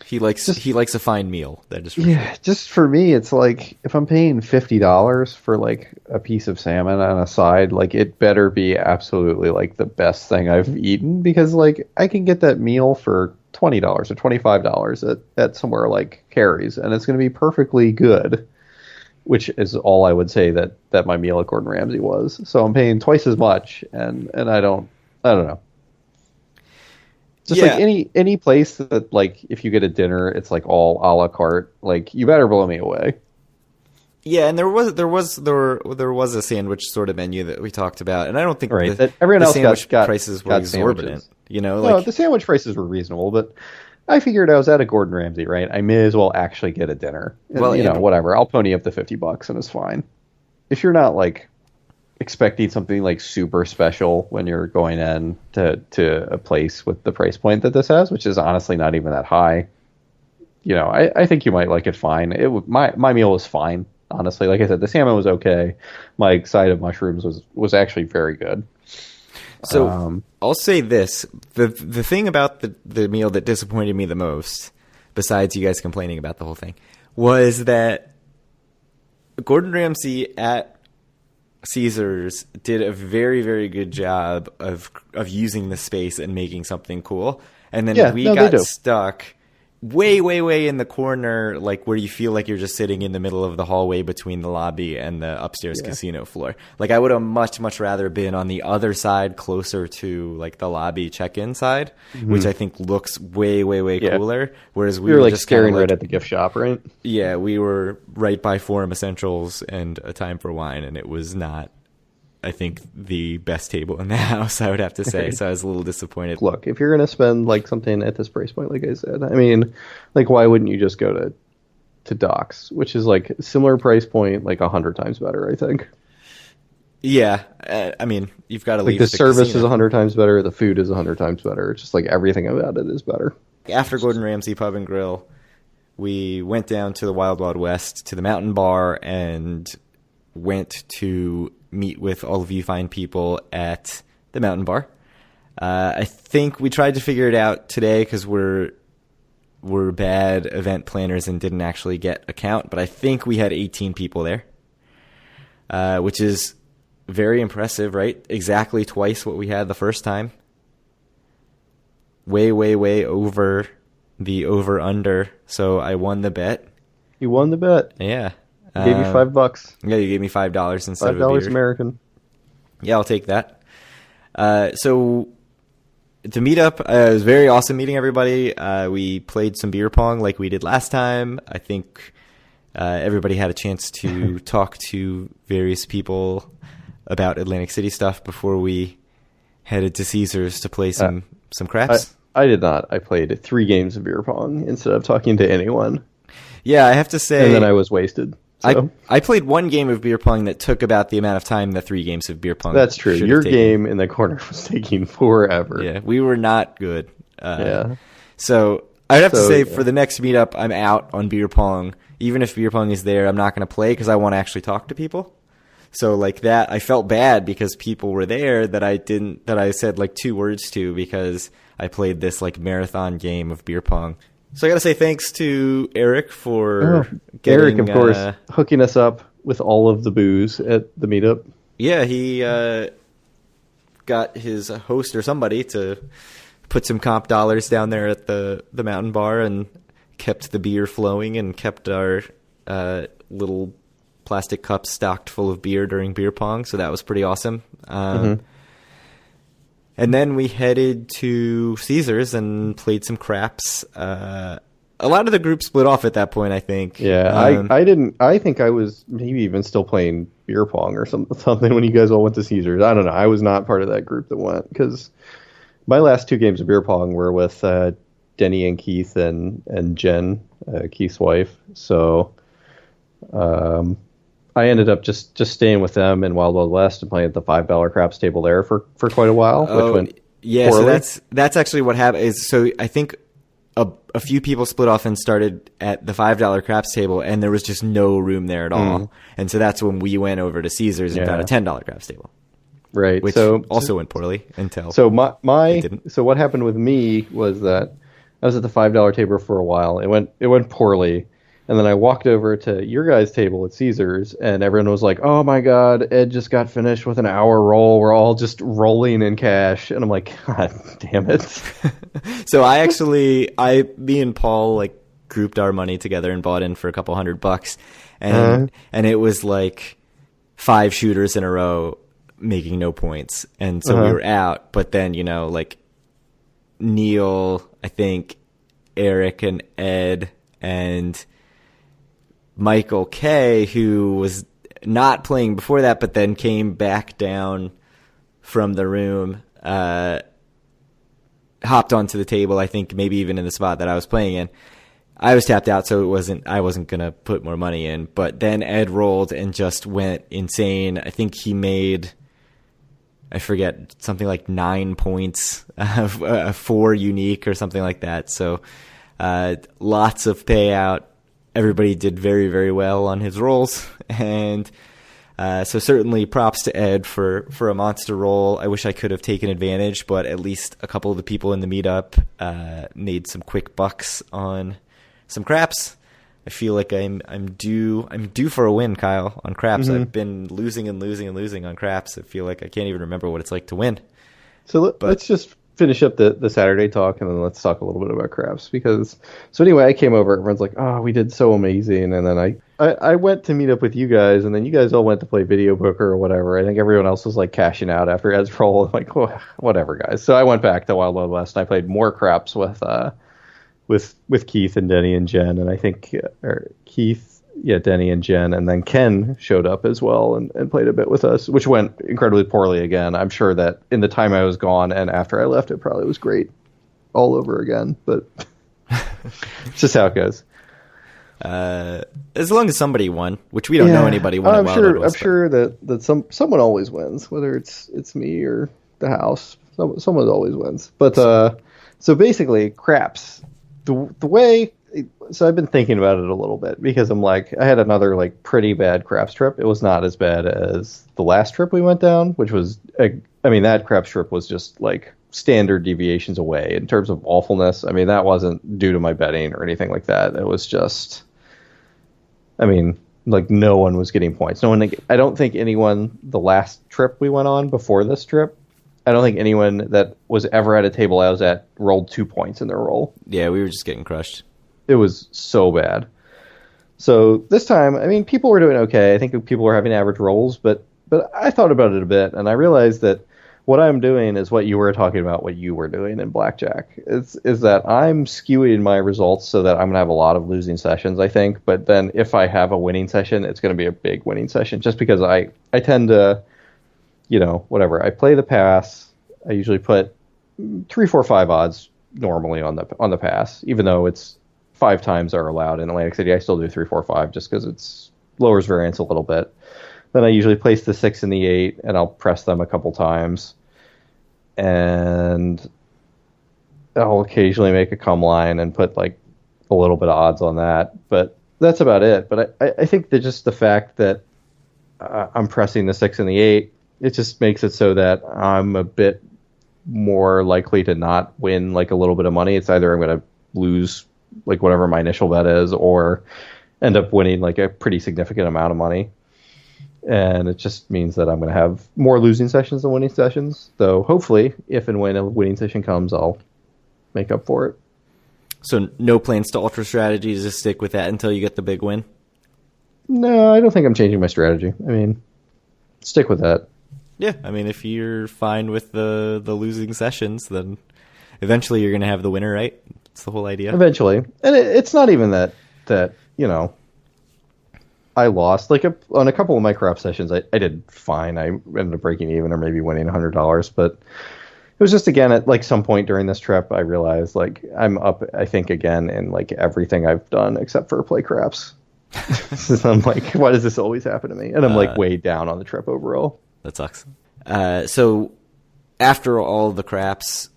He likes a fine meal. That is sure. Just for me, it's like if I'm paying $50 for like a piece of salmon on a side, like it better be absolutely like the best thing I've eaten, because like I can get that meal for $20 or $25 at somewhere like Carrie's, and it's going to be perfectly good, which is all I would say that my meal at Gordon Ramsay was. So I'm paying twice as much, and I don't know. Just like any place that like if you get a dinner, it's like all a la carte. Like you better blow me away. Yeah, and there was a sandwich sort of menu that we talked about, and I don't think that everyone else sandwich got prices were exorbitant. Sandwiches. You know, no, the sandwich prices were reasonable, but I figured I was at a Gordon Ramsay, right? I may as well actually get a dinner. And, well, whatever. I'll pony up the $50 and it's fine. If you're not like expecting something like super special when you're going in to a place with the price point that this has, which is honestly not even that high, I think you might like it fine. My meal was fine, honestly. Like I said, the salmon was okay. My side of mushrooms was actually very good. So I'll say this: the thing about the meal that disappointed me the most, besides you guys complaining about the whole thing, was that Gordon Ramsay at Caesars did a very, very good job of using the space and making something cool, and then we got stuck way in the corner, like where you feel like you're just sitting in the middle of the hallway between the lobby and the upstairs casino floor. Like I would have much rather been on the other side, closer to like the lobby check-in side, which I think looks way cooler. Whereas we were like just staring right at the gift shop, right? Yeah, we were right by Forum Essentials and A Time for Wine, and it was not, I think, the best table in the house, I would have to say. So I was a little disappointed. Look, if you're going to spend like something at this price point, like I said, I mean, like why wouldn't you just go to Doc's, which is like similar price point, like 100 times better, I think. Yeah, I mean, you've got to leave the service casino. is 100 times better, the food is 100 times better. It's just like everything about it is better. After Gordon Ramsay Pub and Grill, we went down to the Wild Wild West, to the Mountain Bar, and went to meet with all of you fine people at the Mountain Bar. I think we tried to figure it out today because we're bad event planners and didn't actually get a count, but I think we had 18 people there, which is very impressive, right? Exactly twice what we had the first time. Way over the over-under, so I won the bet. You won the bet. Yeah. I gave you $5. Yeah, you gave me $5 instead of a beer. $5 American. Yeah, I'll take that. So the meetup was very awesome meeting everybody. We played some beer pong like we did last time. I think everybody had a chance to talk to various people about Atlantic City stuff before we headed to Caesars to play some craps. I did not. I played 3 games of beer pong instead of talking to anyone. Yeah, I have to say... And then I was wasted. So. I played 1 game of beer pong that took about the amount of time that 3 games of beer pong. That's true. Your game in the corner was taking forever. Yeah, we were not good. So I'd have to say for the next meetup, I'm out on beer pong. Even if beer pong is there, I'm not going to play because I want to actually talk to people. So like that, I felt bad because people were there that I said like 2 words to because I played this like marathon game of beer pong. So I got to say thanks to Eric for Eric, of course, hooking us up with all of the booze at the meetup. Yeah, he got his host or somebody to put some comp dollars down there at the Mountain Bar and kept the beer flowing and kept our little plastic cups stocked full of beer during beer pong. So that was pretty awesome. And then we headed to Caesars and played some craps. A lot of the group split off at that point, I think. Yeah, I didn't. I think I was maybe even still playing beer pong or something when you guys all went to Caesars. I don't know. I was not part of that group that went because my last 2 games of beer pong were with Denny and Keith and Jen, Keith's wife. So I ended up just staying with them in Wild Wild West and playing at the $5 craps table there for quite a while, which Oh, went yeah. So poorly. that's actually what happened. Is so I think a few people split off and started at the $5 craps table, and there was just no room there at all. And so that's when we went over to Caesars and found a $10 craps table, Right. which So also went poorly until so it didn't. so what happened with me was that I was at the $5 table for a while. It went poorly. And then I walked over to your guys' table at Caesars, and everyone was like, "Oh my God, Ed just got finished with an hour roll. We're all just rolling in cash." And I'm like, "God damn it!" So me and Paul like grouped our money together and bought in for a couple $100, and it was like 5 shooters in a row making no points, and so we were out. But then like Neil, I think Eric and Ed and Michael K, who was not playing before that, but then came back down from the room, hopped onto the table. I think maybe even in the spot that I was playing in. I was tapped out, so I wasn't gonna put more money in. But then Ed rolled and just went insane. I think he made, I forget, something like 9 points, 4 unique or something like that. So lots of payout. Everybody did very, very well on his rolls, and so certainly props to Ed for a monster roll. I wish I could have taken advantage, but at least a couple of the people in the meetup made some quick bucks on some craps. I feel like I'm due for a win, Kyle, on craps. I've been losing and losing and losing on craps. I feel like I can't even remember what it's like to win. So let's just finish up the Saturday talk, and then let's talk a little bit about craps. So anyway, I came over. Everyone's like, "Oh, we did so amazing," and then I went to meet up with you guys, and then you guys all went to play video poker or whatever. I think everyone else was like cashing out after Ed's roll. I'm like, oh, whatever, guys. So I went back to Wild Wild West, and I played more craps with Keith and Denny and Jen, and I think Keith, Denny and Jen, and then Ken showed up as well and played a bit with us, which went incredibly poorly again. I'm sure that in the time I was gone and after I left, it probably was great all over again, but it's just how it goes. As long as somebody won, which we don't know anybody won. I'm sure that someone always wins, whether it's me or the house. Someone always wins. But so basically, craps. The way. So I've been thinking about it a little bit because I'm like, I had another like pretty bad craps trip. It was not as bad as the last trip we went down, which was, that craps trip was just like standard deviations away in terms of awfulness. I mean, that wasn't due to my betting or anything like that. It was just, like no one was getting points. I don't think anyone, the last trip we went on before this trip, I don't think anyone that was ever at a table I was at rolled 2 points in their roll. Yeah, we were just getting crushed. It was so bad. So this time, people were doing okay. I think people were having average rolls, but I thought about it a bit, and I realized that what I'm doing is what you were talking about, what you were doing in blackjack. Is that I'm skewing my results so that I'm going to have a lot of losing sessions, I think. But then if I have a winning session, it's going to be a big winning session, just because I tend to, whatever. I play the pass. I usually put 3, 4, 5 odds normally on the pass, even though it's 5 times are allowed in Atlantic City. I still do 3, 4, 5 just because it's lowers variance a little bit. Then I usually place the 6 and the 8, and I'll press them a couple times. And I'll occasionally make a come line and put like a little bit of odds on that. But that's about it. But I think that just the fact that I'm pressing the 6 and the 8, it just makes it so that I'm a bit more likely to not win like a little bit of money. It's either I'm going to lose like whatever my initial bet is, or end up winning like a pretty significant amount of money. And it just means that I'm going to have more losing sessions than winning sessions. Though hopefully, if and when a winning session comes, I'll make up for it. So no plans to alter strategies, just stick with that until you get the big win? No, I don't think I'm changing my strategy. Stick with that. Yeah, if you're fine with the losing sessions, then eventually you're going to have the winner, right? That's the whole idea. Eventually. And it's not even that I lost. Like on a couple of my crop sessions, I did fine. I ended up breaking even or maybe winning $100. But it was just, again, at like some point during this trip, I realized like I'm up, I think, again, in like everything I've done except for play craps. I'm like, why does this always happen to me? And I'm like way down on the trip overall. That sucks. So after all the craps,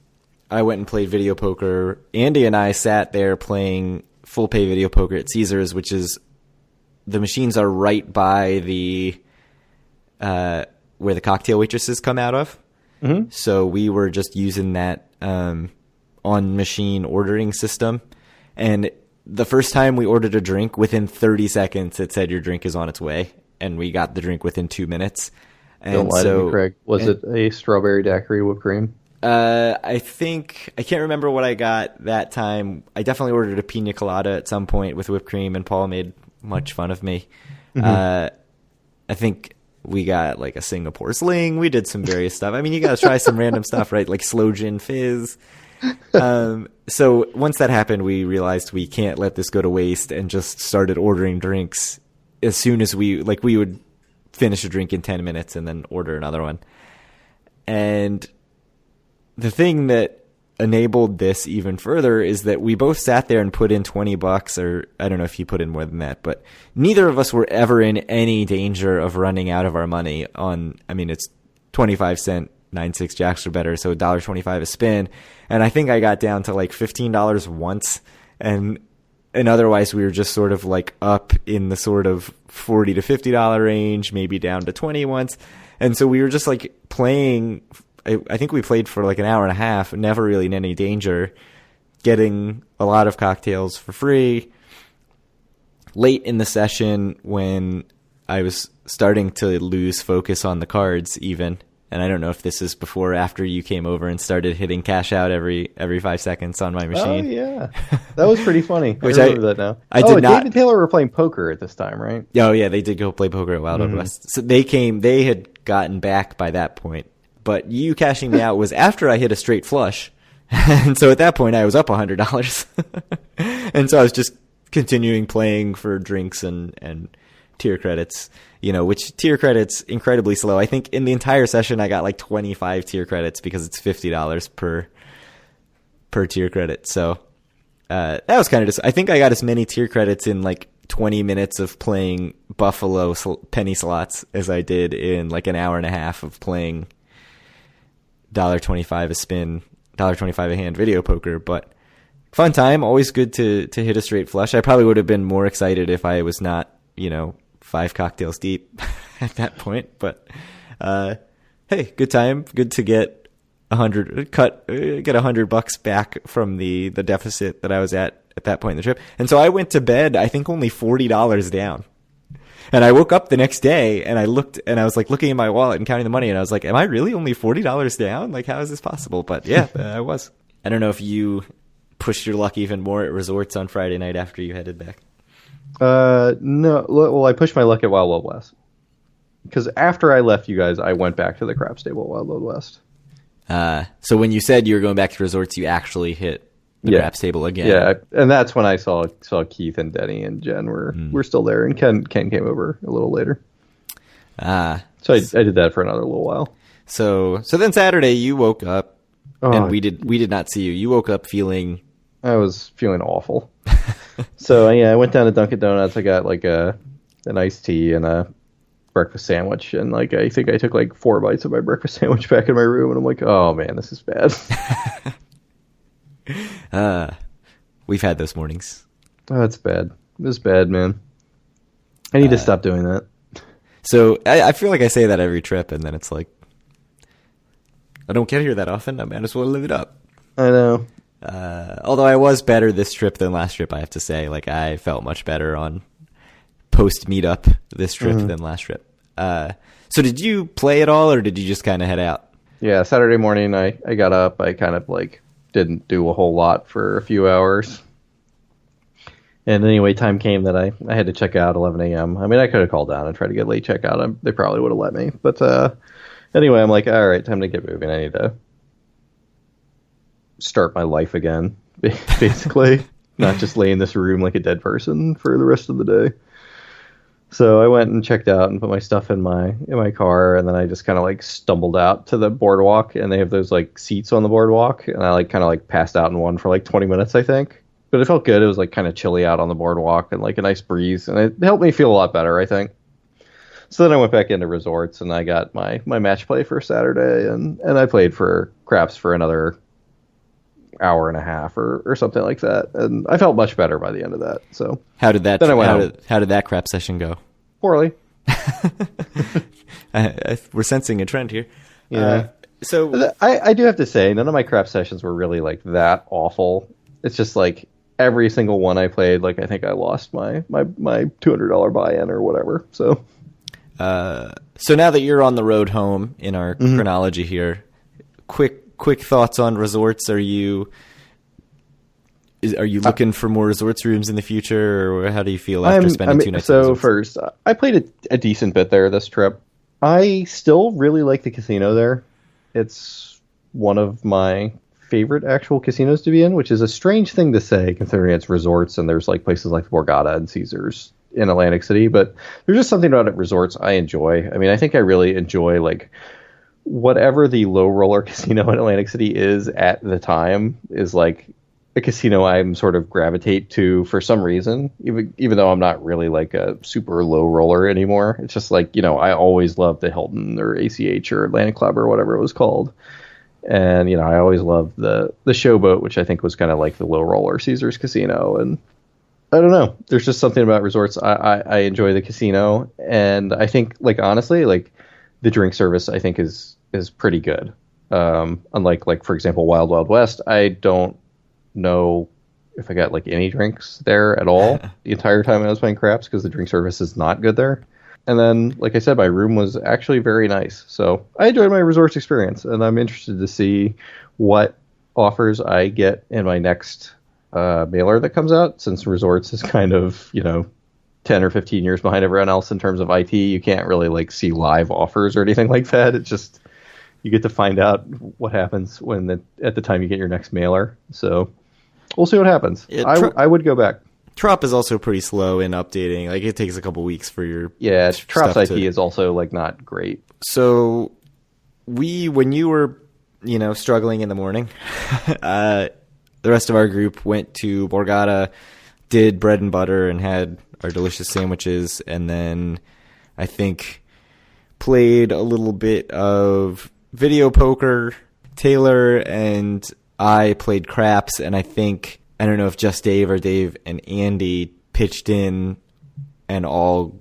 I went and played video poker. Andy and I sat there playing full pay video poker at Caesars, which is the machines are right by the where the cocktail waitresses come out of. Mm-hmm. So we were just using that on machine ordering system. And the first time we ordered a drink, within 30 seconds, it said your drink is on its way. And we got the drink within 2 minutes. And don't lie to me, Craig. Was it a strawberry daiquiri whipped cream? I can't remember what I got that time. I definitely ordered a pina colada at some point with whipped cream, and Paul made much fun of me. Mm-hmm. I think we got like a Singapore sling. We did some various stuff. I mean, you got to try some random stuff, right? Like slow gin fizz. So once that happened, we realized we can't let this go to waste, and just started ordering drinks as soon as we would finish a drink in 10 minutes and then order another one. And the thing that enabled this even further is that we both sat there and put in $20, or I don't know if you put in more than that, but neither of us were ever in any danger of running out of our money on, I mean, it's 25-cent 9-6 jacks or better, so $1.25 a spin. And I think I got down to like $15 once, and otherwise we were just sort of like up in the sort of $40 to $50 range, maybe down to 20 once. And so we were just like playing. I think we played for like an hour and a half, never really in any danger, getting a lot of cocktails for free. Late in the session, when I was starting to lose focus on the cards even, and I don't know if this is before or after you came over and started hitting cash out every 5 seconds on my machine. Oh, yeah. That was pretty funny. Which I remember that now. Dave and Taylor were playing poker at this time, right? Oh, yeah, they did go play poker at Wild Wild West. So they had gotten back by that point. But you cashing me out was after I hit a straight flush. And so at that point, I was up $100. And so I was just continuing playing for drinks and tier credits, which tier credits incredibly slow. I think in the entire session, I got like 25 tier credits because it's $50 per tier credit. So that was kind of just, I think I got as many tier credits in like 20 minutes of playing Buffalo penny slots as I did in like an hour and a half of playing $1.25 a spin, $1.25 a hand video poker. But fun time, always good to hit a straight flush. I probably would have been more excited if I was not, 5 cocktails deep at that point. But hey, good time, good to get $100 back from the deficit that I was at that point in the trip. And so I went to bed, I think only $40 down. And I woke up the next day and I looked and I was like looking at my wallet and counting the money, and I was like, am I really only $40 down? Like, how is this possible? But yeah, I was. I don't know if you pushed your luck even more at resorts on Friday night after you headed back. No. Well, I pushed my luck at Wild Wild West. Because after I left you guys, I went back to the crap stable at Wild Wild West. So when you said you were going back to resorts, you actually hit the craps table again. Yeah, and that's when I saw Keith and Denny and Jen were still there, and Ken came over a little later. So I did that for another little while. So then Saturday you woke up, and we did not see you. You woke up feeling. I was feeling awful. So yeah, I went down to Dunkin' Donuts. I got like an iced tea and a breakfast sandwich, and like I think I took like 4 bites of my breakfast sandwich back in my room, and I'm like, oh man, this is bad. We've had those mornings. Oh, that's bad. It was bad, man. I need to stop doing that. So I feel like I say that every trip, and then it's like, I don't get here that often. I might as well live it up. I know. Although I was better this trip than last trip, I have to say. Like, I felt much better on post meetup this trip than last trip. So did you play at all, or did you just kind of head out? Yeah, Saturday morning I got up. I kind of like didn't do a whole lot for a few hours. And anyway, time came that I had to check out 11 a.m. I mean, I could have called down and tried to get late checkout. They probably would have let me. But anyway, I'm like, all right, time to get moving. I need to start my life again, basically. Not just lay in this room like a dead person for the rest of the day. So I went and checked out and put my stuff in my car, and then I just kind of like stumbled out to the boardwalk, and they have those like seats on the boardwalk, and I like kind of like passed out in one for like 20 minutes, I think. but it felt good. It was like kind of chilly out on the boardwalk and like a nice breeze, and it helped me feel a lot better, I think. So then I went back into resorts and I got my match play for Saturday, and I played for craps for another hour and a half or something like that, and I felt much better by the end of that. So How did that? Then I went home. How did that crap session go? Poorly. We're sensing a trend here. Yeah. So I do have to say, none of my crap sessions were really like that awful. It's just like every single one I played, like I think I lost my $200 buy-in or whatever. So now that you're on the road home in our chronology here, quick thoughts on resorts. Are you looking for more resorts rooms in the future, or how do you feel after spending 2 nights? So first, I played a decent bit there this trip. I still really like the casino there. It's one of my favorite actual casinos to be in, which is a strange thing to say considering it's resorts and there's like places like Borgata and Caesars in Atlantic City, but there's just something about it resorts I enjoy. I mean, I think I really enjoy like whatever the low roller casino in Atlantic City is at the time is like a casino I'm sort of gravitate to for some reason, even though I'm not really like a super low roller anymore. It's just like, I always loved the Hilton or ACH or Atlantic Club or whatever it was called. And, I always loved the Showboat, which I think was kind of like the low roller Caesars Casino. And I don't know. There's just something about resorts. I enjoy the casino. And I think, like, honestly, like the drink service, I think is pretty good. Unlike, like, for example, Wild Wild West, I don't know if I got like any drinks there at all the entire time I was playing craps, because the drink service is not good there. And then, like I said, my room was actually very nice. So I enjoyed my resorts experience, and I'm interested to see what offers I get in my next mailer that comes out, since resorts is kind of, 10 or 15 years behind everyone else in terms of IT. You can't really like see live offers or anything like that. It's just, you get to find out what happens at the time you get your next mailer. So we'll see what happens. Yeah, I would go back. Trop is also pretty slow in updating. Like, it takes a couple weeks for your Trop's IT is also like not great. So when you were struggling in the morning, the rest of our group went to Borgata, did bread and butter, and had our delicious sandwiches, and then I think played a little bit of video poker. Taylor and I played craps, and I don't know if just Dave or Dave and Andy pitched in and all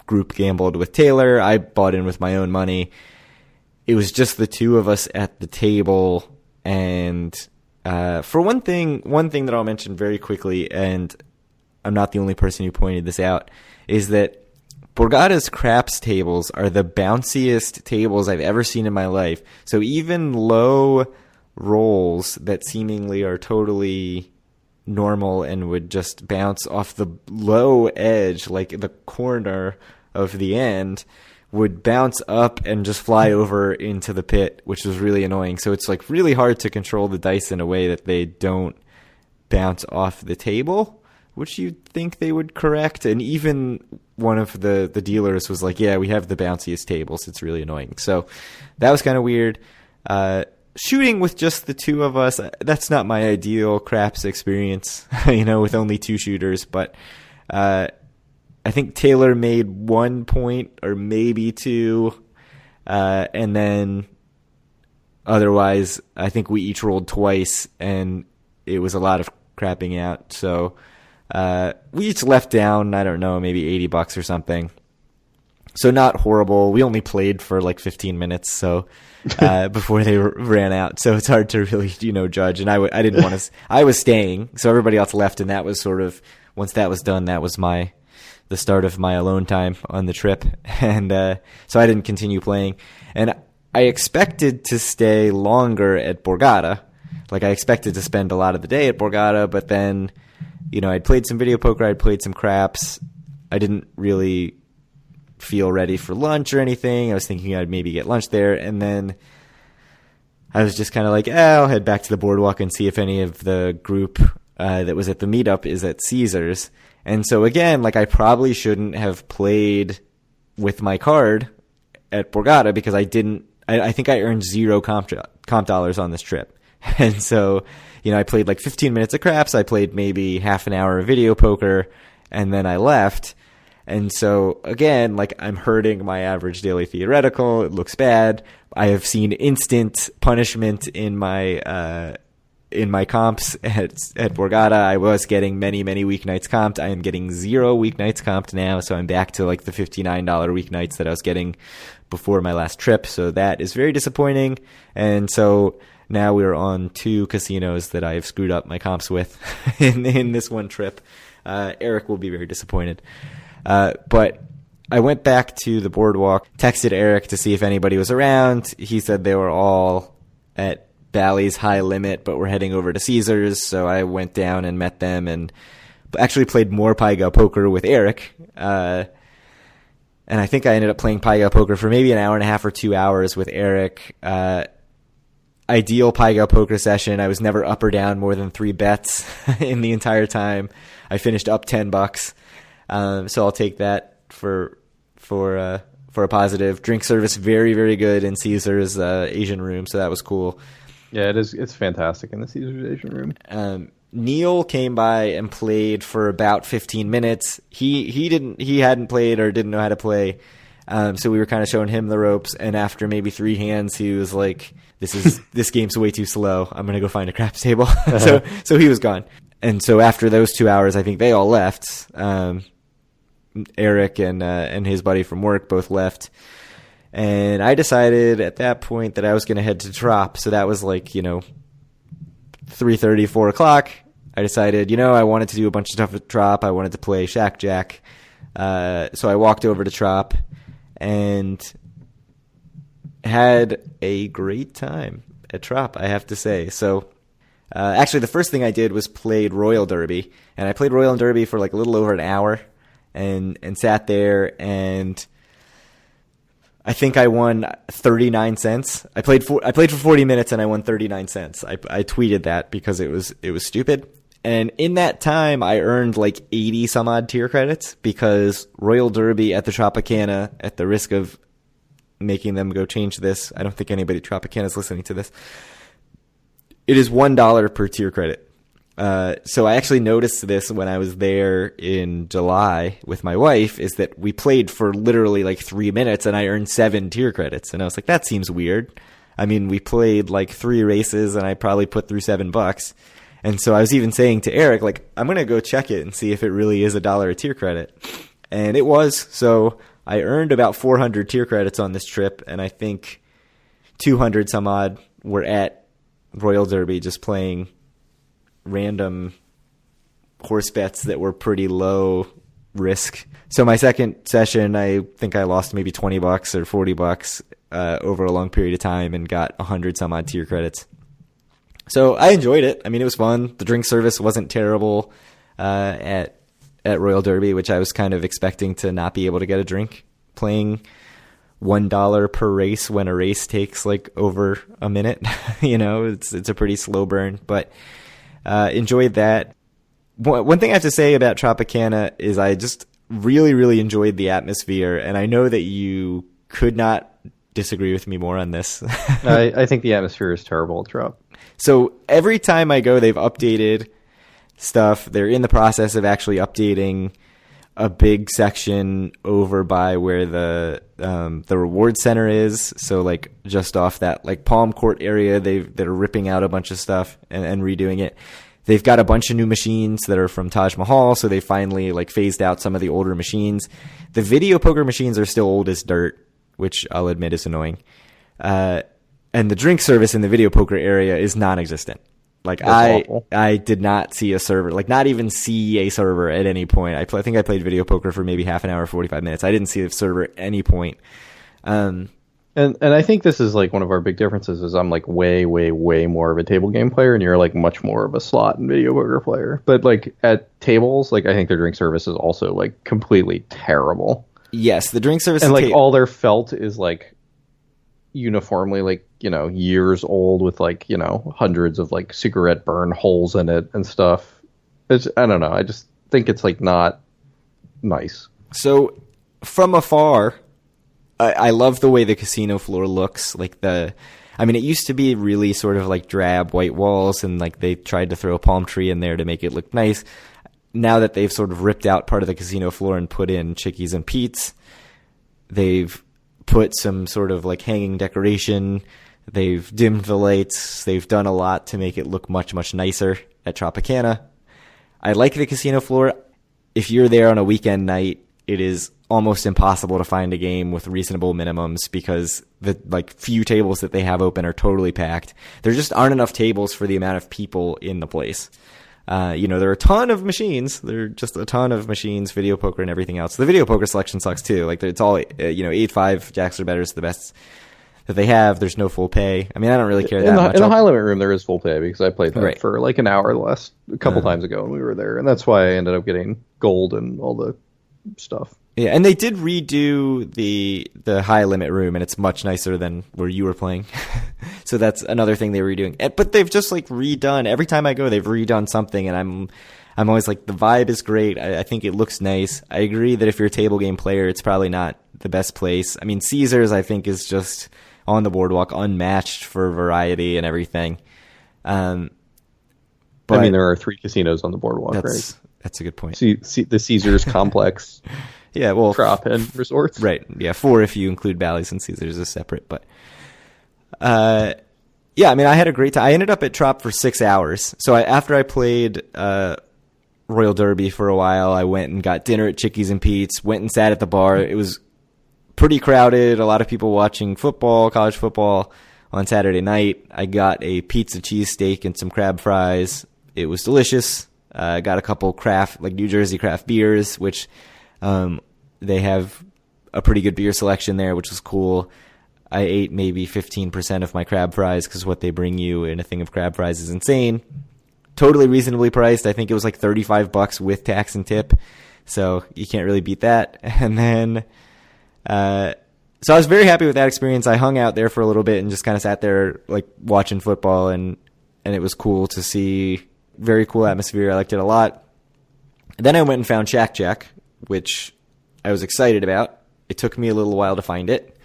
group gambled with Taylor. I bought in with my own money. It was just the two of us at the table. And for one thing that I'll mention very quickly, and I'm not the only person who pointed this out, is that Borgata's craps tables are the bounciest tables I've ever seen in my life. So even low rolls that seemingly are totally normal and would just bounce off the low edge, like the corner of the end, would bounce up and just fly over into the pit, which was really annoying. So it's like really hard to control the dice in a way that they don't bounce off the table, which you'd think they would correct. And even one of the dealers was like, yeah, we have the bounciest tables. It's really annoying. So that was kind of weird. Shooting with just the two of us, that's not my ideal craps experience, with only two shooters. But I think Taylor made 1 point or maybe two. And then otherwise, I think we each rolled twice, and it was a lot of crapping out. So we each left down, I don't know, maybe $80 or something. So not horrible. We only played for like 15 minutes, so before they ran out. So it's hard to really, judge. And I didn't want to. I was staying, so everybody else left, and that was sort of, once that was done, that was the start of my alone time on the trip. And so I didn't continue playing. And I expected to stay longer at Borgata. Like, I expected to spend a lot of the day at Borgata, but then, I'd played some video poker, I'd played some craps. I didn't really feel ready for lunch or anything. I was thinking I'd maybe get lunch there, and then I was just kind of like, I'll head back to the boardwalk and see if any of the group that was at the meetup is at Caesars. And so again, like, I probably shouldn't have played with my card at Borgata, because I think I earned 0 comp dollars on this trip. And so I played like 15 minutes of craps. I played maybe half an hour of video poker, and then I left. And so, again, like, I'm hurting my average daily theoretical. It looks bad. I have seen instant punishment in my comps at Borgata. I was getting many, many weeknights comped. I am getting 0 weeknights comped now, so I'm back to like the $59 weeknights that I was getting before my last trip. So that is very disappointing. And so now we're on 2 casinos that I've screwed up my comps with in this one trip. Eric will be very disappointed. But I went back to the boardwalk, texted Eric to see if anybody was around. He said they were all at Bally's high limit, but we're heading over to Caesars. So I went down and met them and actually played more Pai Gow poker with Eric. And I think I ended up playing Pai Gow poker for maybe an hour and a half or 2 hours with Eric. Ideal Pai Gow poker session. I was never up or down more than 3 bets in the entire time. I finished up $10. So I'll take that for a positive. Drink service very, very good in Caesar's Asian room, so that was cool. Yeah, it is. It's fantastic in the Caesar's Asian room. Neil came by and played for about 15 minutes. He hadn't played or didn't know how to play, so we were kind of showing him the ropes. And after maybe 3 hands, he was like, "This game's way too slow. I'm gonna go find a craps table." So he was gone. And so after those 2 hours, I think they all left. Eric and his buddy from work both left. And I decided at that point that I was going to head to Trop. So that was like, 3:30, 4 o'clock. I decided, I wanted to do a bunch of stuff at Trop. I wanted to play Shack Jack. So I walked over to Trop and had a great time at Trop, I have to say. So actually, the first thing I did was played Royal Derby. And I played Royal Derby for like a little over an hour. And sat there, and I think I won 39 cents. I played for 40 minutes, and I won 39 cents. I tweeted that because it was stupid. And in that time, I earned like 80 some odd tier credits because Royal Derby at the Tropicana, at the risk of making them go change this, I don't think anybody at Tropicana is listening to this. It is $1 per tier credit. So I actually noticed this when I was there in July with my wife, is that we played for literally like 3 minutes and I earned 7 tier credits. And I was like, that seems weird. I mean, we played like 3 races and I probably put through $7. And so I was even saying to Eric, like, I'm going to go check it and see if it really is $1 a tier credit. And it was. So I earned about 400 tier credits on this trip. And I think 200 some odd were at Royal Derby just playing random horse bets that were pretty low risk. So my second session, I think I lost maybe $20 or $40 over a long period of time and got 100 some odd tier credits. So I enjoyed it. I mean, it was fun. The drink service wasn't terrible at Royal Derby, which I was kind of expecting to not be able to get a drink playing $1 per race when a race takes like over a minute. It's a pretty slow burn, but enjoyed that. One thing I have to say about Tropicana is I just really, really enjoyed the atmosphere, and I know that you could not disagree with me more on this. I think the atmosphere is terrible at Trop. So every time I go, they've updated stuff. They're in the process of actually updating a big section over by where the reward center is. So like just off that like Palm Court area, they're ripping out a bunch of stuff and redoing it. They've got a bunch of new machines that are from Taj Mahal, so they finally like phased out some of the older machines. The video poker machines are still old as dirt, which I'll admit is annoying. And the drink service in the video poker area is non-existent. Like I did not see a server, like not even see a server at any point. I think I played video poker for maybe half an hour, 45 minutes. I didn't see a server at any point. And I think this is like one of our big differences is I'm like way, way, way more of a table game player and you're like much more of a slot and video poker player. But like at tables, like I think their drink service is also like completely terrible. Yes, the drink service and like all their felt is like uniformly like, years old with like, hundreds of like cigarette burn holes in it and stuff. I don't know. I just think it's like not nice. So from afar, I love the way the casino floor looks. Like I mean, it used to be really sort of like drab white walls, and like they tried to throw a palm tree in there to make it look nice. Now that they've sort of ripped out part of the casino floor and put in Chickies and Pete's, they've put some sort of like hanging decoration. They've dimmed the lights. They've done a lot to make it look much, much nicer at Tropicana. I like the casino floor. If you're there on a weekend night, it is almost impossible to find a game with reasonable minimums because the like few tables that they have open are totally packed. There just aren't enough tables for the amount of people in the place. There are a ton of machines. There are just a ton of machines, video poker and everything else. The video poker selection sucks too. Like it's all, 8-5 jacks or better is the best that they have. There's no full pay. I mean, I don't really care that much. In the high limit room, there is full pay because I played that for like an hour a couple times ago when we were there. And that's why I ended up getting gold and all the stuff. Yeah, and they did redo the high limit room, and it's much nicer than where you were playing. So that's another thing they were redoing. But they've just like redone every time I go. They've redone something, and I'm always like, the vibe is great. I think it looks nice. I agree that if you're a table game player, it's probably not the best place. I mean, Caesars I think is just on the boardwalk, unmatched for variety and everything. But I mean, there are 3 casinos on the boardwalk, right? That's a good point. The Caesars complex. Yeah, well, Trop and resorts. Right. Yeah, 4 if you include Bally's and Caesars is separate. But I mean, I had a great time. I ended up at Trop for 6 hours. So after I played Royal Derby for a while, I went and got dinner at Chickies and Pete's, went and sat at the bar. It was pretty crowded, a lot of people watching football, college football on Saturday night. I got a pizza cheesesteak and some crab fries. It was delicious. I got a couple New Jersey craft beers, which they have a pretty good beer selection there, which was cool. I ate maybe 15% of my crab fries because what they bring you in a thing of crab fries is insane. Totally reasonably priced. I think it was like $35 with tax and tip. So you can't really beat that. And then, so I was very happy with that experience. I hung out there for a little bit and just kind of sat there like watching football, and it was cool to see. Very cool atmosphere. I liked it a lot. Then I went and found Shack Jack, which I was excited about. It took me a little while to find it.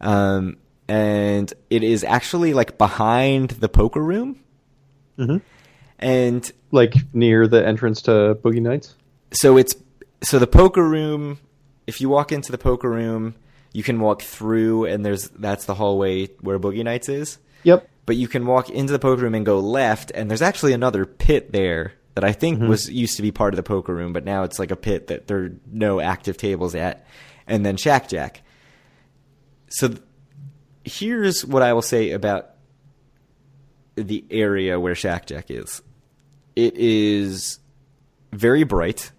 And it is actually like behind the poker room. Mm-hmm. And like near the entrance to Boogie Nights? So the poker room, if you walk into the poker room, you can walk through and that's the hallway where Boogie Nights is. Yep. But you can walk into the poker room and go left, and there's actually another pit there that I think used to be part of the poker room, but now it's like a pit that there are no active tables at, and then Shack Jack. So here's what I will say about the area where Shack Jack is. It is very bright,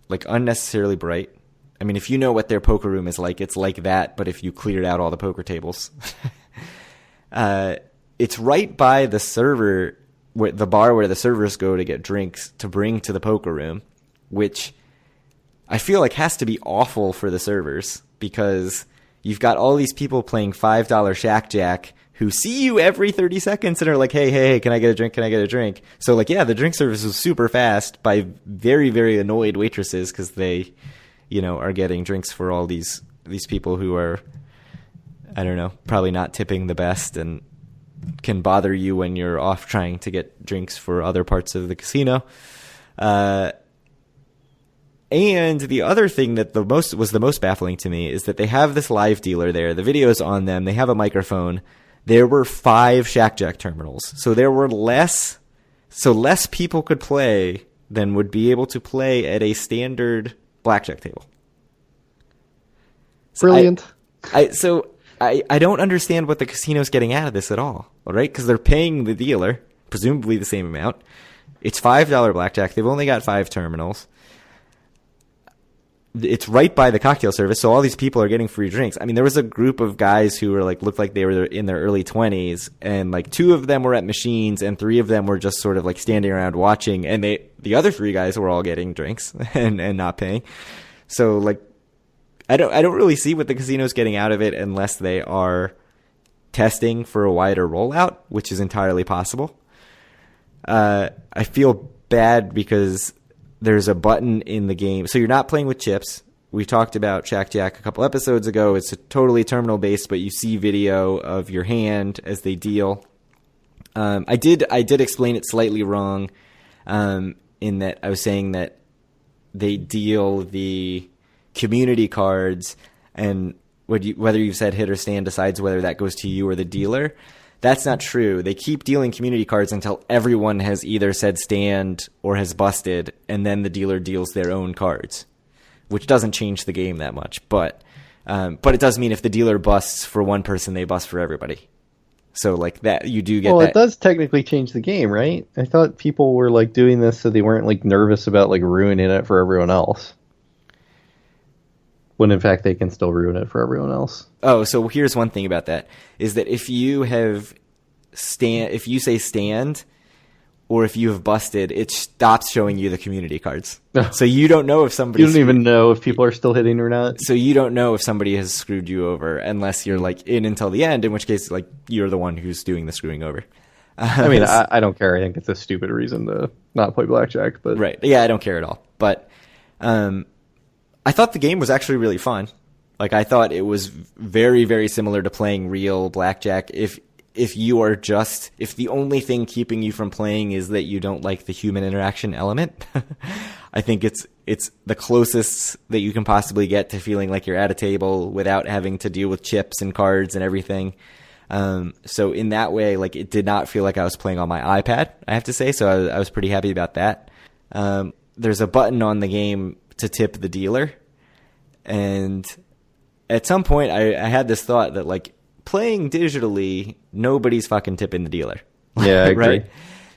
like unnecessarily bright. I mean, if you know what their poker room is like, it's like that, but if you cleared out all the poker tables. It's right by the server, the bar where the servers go to get drinks to bring to the poker room, which I feel like has to be awful for the servers because you've got all these people playing $5 Shack Jack who see you every 30 seconds and are like, hey, can I get a drink? Can I get a drink? So like, yeah, the drink service was super fast by very, very annoyed waitresses because they, are getting drinks for all these people who are, I don't know, probably not tipping the best and can bother you when you're off trying to get drinks for other parts of the casino. And the other thing that was the most baffling to me is that they have this live dealer there. The video's on them. They have a microphone. There were 5 Shack Jack terminals. So there were less people could play than would be able to play at a standard blackjack table. Brilliant. I don't understand what the casino's getting out of this at all right? Because they're paying the dealer, presumably the same amount. It's $5 blackjack. They've only got 5 terminals. It's right by the cocktail service, so all these people are getting free drinks. I mean, there was a group of guys who were looked like they were in their early 20s, and 2 of them were at machines, and 3 of them were just sort of standing around watching, and the other 3 guys were all getting drinks and not paying. So I don't really see what the casino's getting out of it unless they are testing for a wider rollout, which is entirely possible. I feel bad because there's a button in the game. So you're not playing with chips. we talked about Shack Jack a couple episodes ago. It's a totally terminal based, but you see video of your hand as they deal. I did explain it slightly wrong, in that I was saying that they deal the community cards, and whether you've said hit or stand decides whether that goes to you or the dealer. That's not true. They keep dealing community cards until everyone has either said stand or has busted, and then the dealer deals their own cards, which doesn't change the game that much. But it does mean if the dealer busts for one person, they bust for everybody. So like that, you do get that. Well, it does technically change the game, right? I thought people were like doing this so they weren't like nervous about like ruining it for everyone else. When in fact they can still ruin it for everyone else. Oh, so here's one thing about that, is that if you say stand, or if you have busted, it stops showing you the community cards. So you don't know if somebody... You don't even know if people are still hitting or not. So you don't know if somebody has screwed you over unless you're like in until the end, in which case like you're the one who's doing the screwing over. I mean, I don't care. I think it's a stupid reason to not play blackjack. But right. Yeah, I don't care at all. But I thought the game was actually really fun. Like, I thought it was very, very similar to playing real blackjack. If the only thing keeping you from playing is that you don't like the human interaction element, I think it's the closest that you can possibly get to feeling like you're at a table without having to deal with chips and cards and everything. So in that way, like, it did not feel like I was playing on my iPad, I have to say. So I was pretty happy about that. There's a button on the game to tip the dealer. And at some point I had this thought that, like, playing digitally, nobody's fucking tipping the dealer. Yeah, I agree. Right?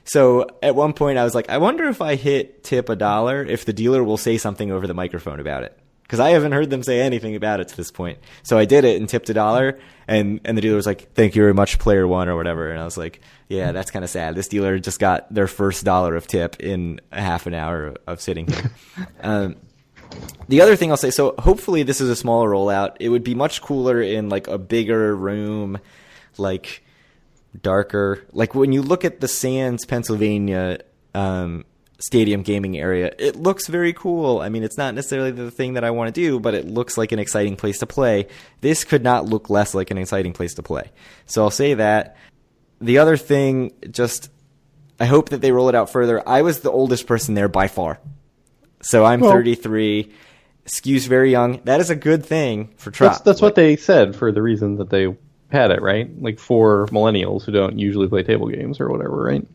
So at one point I was like, I wonder if I hit tip $1, if the dealer will say something over the microphone about it. Because I haven't heard them say anything about it to this point. So I did it and tipped $1, and the dealer was like, thank you very much, player one, or whatever. And I was like, yeah, that's kind of sad. This dealer just got their first $1 of tip in a half an hour of sitting here. The other thing I'll say, so hopefully this is a smaller rollout. It would be much cooler in like a bigger room, like darker. Like when you look at the Sands, Pennsylvania stadium gaming area, it looks very cool. I mean, it's not necessarily the thing that I want to do, but it looks like an exciting place to play. This could not look less like an exciting place to play. So I'll say that. The other thing, I hope that they roll it out further. I was the oldest person there by far. So I'm 33, skews very young. That is a good thing for Trop. That's what they said for the reason that they had it, right? Like for millennials who don't usually play table games or whatever, right?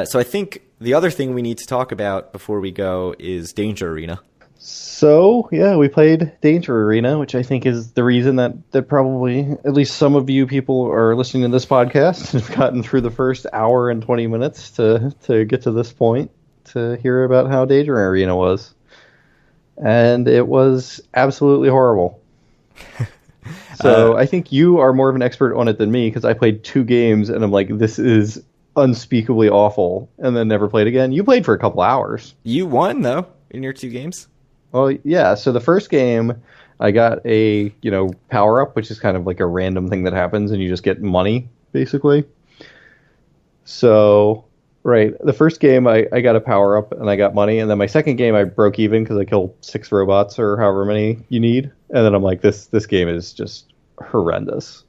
So I think the other thing we need to talk about before we go is Danger Arena. So, yeah, we played Danger Arena, which I think is the reason that probably at least some of you people are listening to this podcast and have gotten through the first hour and 20 minutes to get to this point, to hear about how Danger Arena was. And it was absolutely horrible. So I think you are more of an expert on it than me, because I played 2 games and I'm like, this is unspeakably awful, and then never played again. You played for a couple hours. You won, though, in your 2 games. Well, yeah. So the first game, I got a power-up, which is kind of like a random thing that happens, and you just get money, basically. So... Right. The first game, I got a power-up and I got money. And then my second game, I broke even because I killed 6 robots or however many you need. And then I'm like, this game is just horrendous.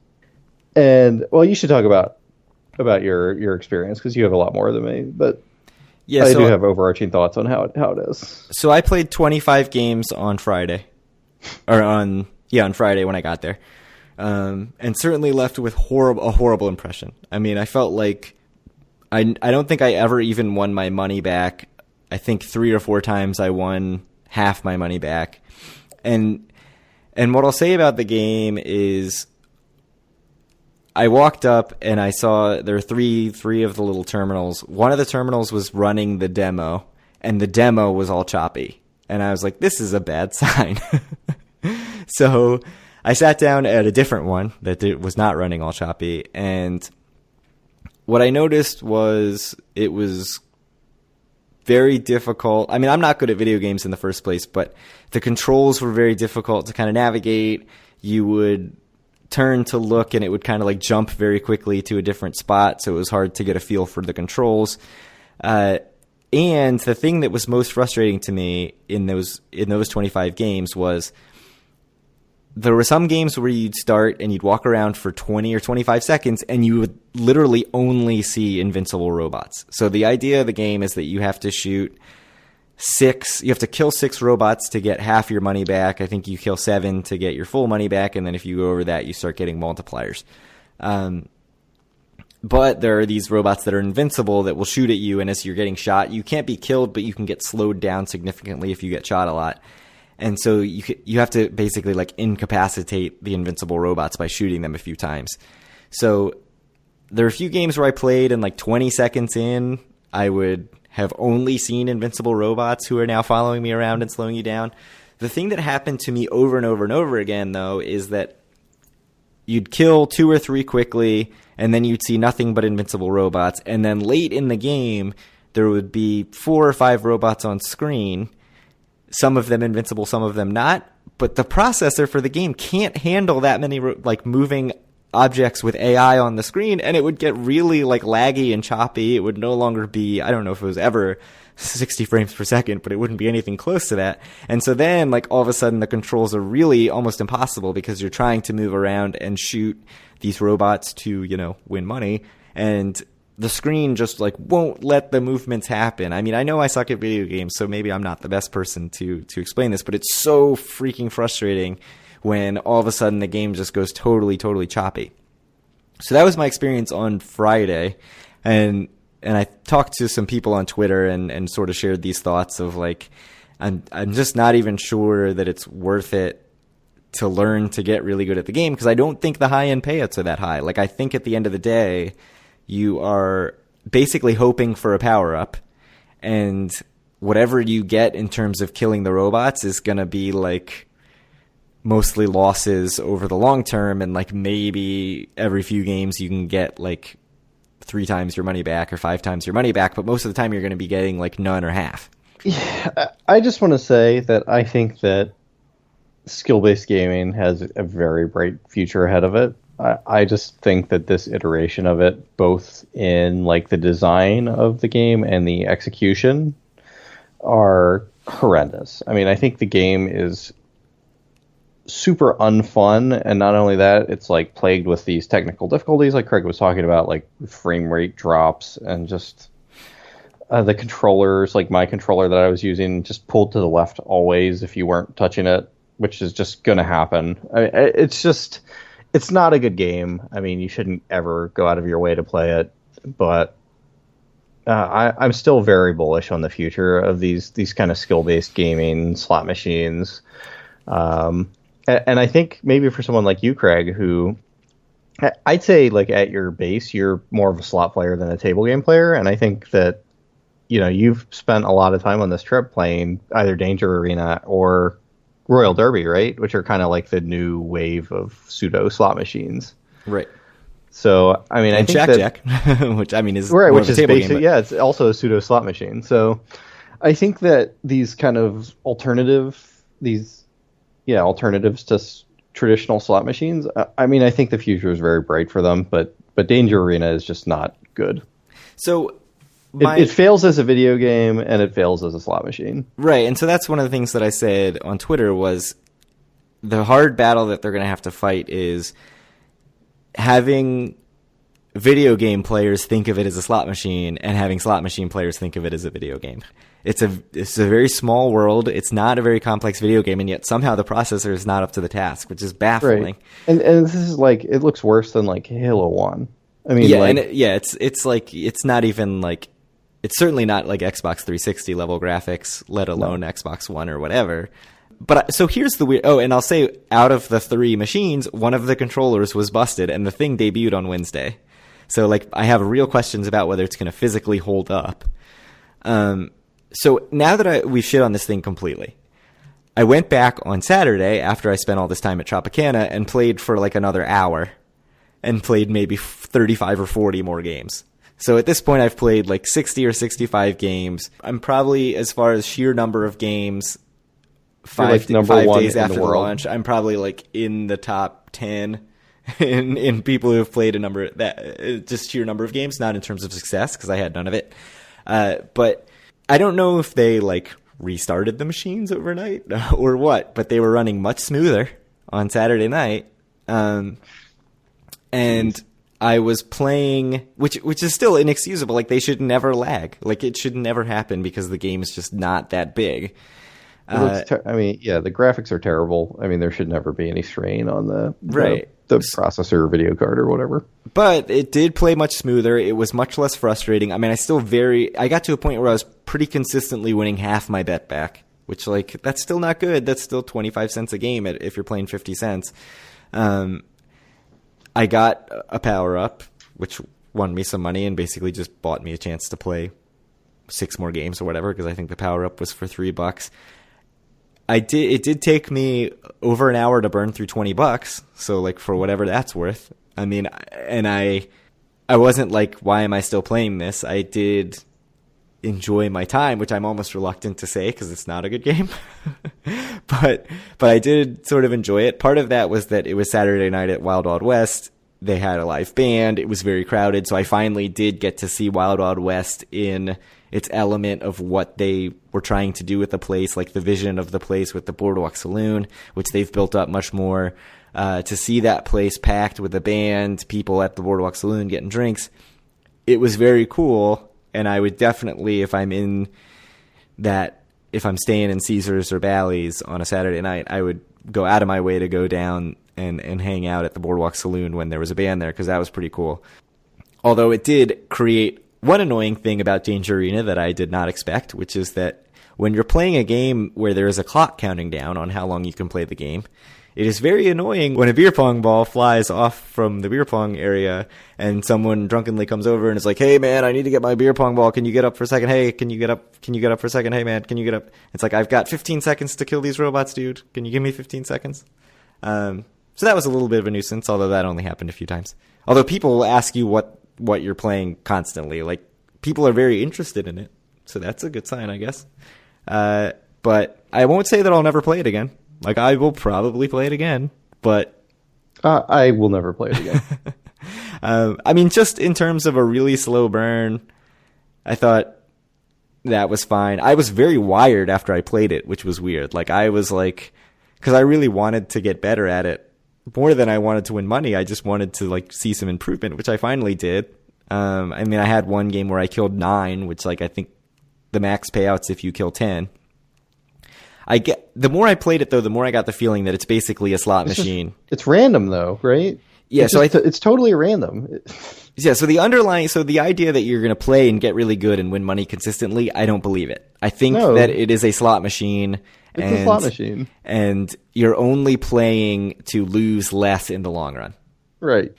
And, well, you should talk about your experience because you have a lot more than me. But yeah, I do have overarching thoughts on how it is. So I played 25 games on Friday. On Friday when I got there. And certainly left with a horrible impression. I mean, I felt like... I don't think I ever even won my money back. I think 3 or 4 times I won half my money back. And what I'll say about the game is I walked up and I saw there were three of the little terminals. One of the terminals was running the demo, and the demo was all choppy. And I was like, this is a bad sign. So I sat down at a different one that was not running all choppy, and what I noticed was it was very difficult. I mean, I'm not good at video games in the first place, but the controls were very difficult to kind of navigate. You would turn to look, and it would kind of like jump very quickly to a different spot, so it was hard to get a feel for the controls. And the thing that was most frustrating to me in those 25 games was there were some games where you'd start and you'd walk around for 20 or 25 seconds and you would literally only see invincible robots. So the idea of the game is that you have to kill 6 robots to get half your money back. I think you kill 7 to get your full money back. And then if you go over that, you start getting multipliers. But there are these robots that are invincible that will shoot at you, and as you're getting shot, you can't be killed, but you can get slowed down significantly if you get shot a lot. And so you have to basically like incapacitate the invincible robots by shooting them a few times. So there are a few games where I played, and like 20 seconds in, I would have only seen invincible robots who are now following me around and slowing you down. The thing that happened to me over and over and over again, though, is that you'd kill 2 or 3 quickly, and then you'd see nothing but invincible robots. And then late in the game, there would be 4 or 5 robots on screen, some of them invincible, some of them not. But the processor for the game can't handle that many moving objects with AI on the screen, and it would get really like laggy and choppy. It would no longer be, I don't know if it was ever 60 frames per second, but it wouldn't be anything close to that. And so then like all of a sudden the controls are really almost impossible because you're trying to move around and shoot these robots to, win money, and the screen just like won't let the movements happen. I mean, I know I suck at video games, so maybe I'm not the best person to explain this, but it's so freaking frustrating when all of a sudden the game just goes totally, totally choppy. So that was my experience on Friday. And I talked to some people on Twitter and sort of shared these thoughts of like, I'm just not even sure that it's worth it to learn to get really good at the game, because I don't think the high-end payouts are that high. Like, I think at the end of the day, you are basically hoping for a power-up, and whatever you get in terms of killing the robots is going to be like mostly losses over the long term, and like maybe every few games you can get like 3 times your money back or 5 times your money back, but most of the time you're going to be getting like none or half. Yeah, I just want to say that I think that skill-based gaming has a very bright future ahead of it. I just think that this iteration of it, both in like the design of the game and the execution, are horrendous. I mean, I think the game is super unfun, and not only that, it's like plagued with these technical difficulties like Craig was talking about, like frame rate drops, and just the controllers, like my controller that I was using, just pulled to the left always if you weren't touching it, which is just going to happen. I mean, it's not a good game. I mean, you shouldn't ever go out of your way to play it, but I'm still very bullish on the future of these kind of skill-based gaming slot machines. And I think maybe for someone like you, Craig, who I'd say like at your base, you're more of a slot player than a table game player. And I think that, you've spent a lot of time on this trip playing either Danger Arena or Royal Derby, right? Which are kind of like the new wave of pseudo slot machines. Right. So, I mean, and I think Jack, which I mean is right, which is table basically, game, yeah, it's also a pseudo slot machine. So I think that these kind of alternatives to traditional slot machines, I mean, I think the future is very bright for them, but Danger Arena is just not good. So it fails as a video game, and it fails as a slot machine. Right, and so that's one of the things that I said on Twitter was the hard battle that they're going to have to fight is having video game players think of it as a slot machine and having slot machine players think of it as a video game. It's a very small world. It's not a very complex video game, and yet somehow the processor is not up to the task, which is baffling. Right. And this is like, it looks worse than like Halo 1. I mean, yeah, like, it's like, it's not even like, it's certainly not like Xbox 360 level graphics, let alone Xbox One or whatever. But so here's the weird. Oh, and I'll say, out of the 3 machines, one of the controllers was busted, and the thing debuted on Wednesday. So like, I have real questions about whether it's going to physically hold up. So now that we've shit on this thing completely, I went back on Saturday after I spent all this time at Tropicana and played for like another hour, and played maybe 35 or 40 more games. So at this point, I've played like 60 or 65 games. I'm probably, as far as sheer number of games, 5 days after the launch, I'm probably like in the top 10 in people who have played a number, that just sheer number of games, not in terms of success, because I had none of it. But I don't know if they like restarted the machines overnight or what, but they were running much smoother on Saturday night. And I was playing, which is still inexcusable. Like, they should never lag. Like, it should never happen because the game is just not that big. The graphics are terrible. I mean, there should never be any strain on the processor, video card, or whatever. But it did play much smoother. It was much less frustrating. I mean, I got to a point where I was pretty consistently winning half my bet back, which, like, that's still not good. That's still 25 cents a game if you're playing 50 cents. I got a power-up, which won me some money and basically just bought me a chance to play 6 more games or whatever, because I think the power-up was for $3. It did take me over an hour to burn through $20, so, like, for whatever that's worth. I mean, and I wasn't like, why am I still playing this? I did enjoy my time, which I'm almost reluctant to say because it's not a good game. but I did sort of enjoy it. Part of that was that it was Saturday night at Wild Wild West. They had a live band. It was very crowded, so I finally did get to see Wild Wild West in its element of what they were trying to do with the place, like the vision of the place with the Boardwalk Saloon, which they've built up much more. To see that place packed with a band, people at the Boardwalk Saloon getting drinks, it was very cool. And I would definitely, if I'm staying in Caesars or Bally's on a Saturday night, I would go out of my way to go down and hang out at the Boardwalk Saloon when there was a band there, because that was pretty cool. Although it did create one annoying thing about Danger Arena that I did not expect, which is that when you're playing a game where there is a clock counting down on how long you can play the game, it is very annoying when a beer pong ball flies off from the beer pong area and someone drunkenly comes over and is like, "Hey man, I need to get my beer pong ball. Can you get up for a second? Hey, can you get up? Can you get up for a second? Hey man, can you get up?" It's like, "I've got 15 seconds to kill these robots, dude. Can you give me 15 seconds?" So that was a little bit of a nuisance, although that only happened a few times. Although people will ask you what you're playing constantly. Like, people are very interested in it. So that's a good sign, I guess. But I won't say that I'll never play it again. Like, I will probably play it again, but I will never play it again. I mean, just in terms of a really slow burn, I thought that was fine. I was very wired after I played it, which was weird. Like, I was like, because I really wanted to get better at it. More than I wanted to win money, I just wanted to, like, see some improvement, which I finally did. I mean, I had one game where I killed 9, which, like, I think the max payouts if you kill 10. The more I played it, though, the more I got the feeling that it's basically a slot machine. It's random, though, right? Yeah, it's totally random. Yeah, so the idea that you're going to play and get really good and win money consistently, I don't believe it. I think that it is a slot machine. It's a slot machine. And you're only playing to lose less in the long run. Right.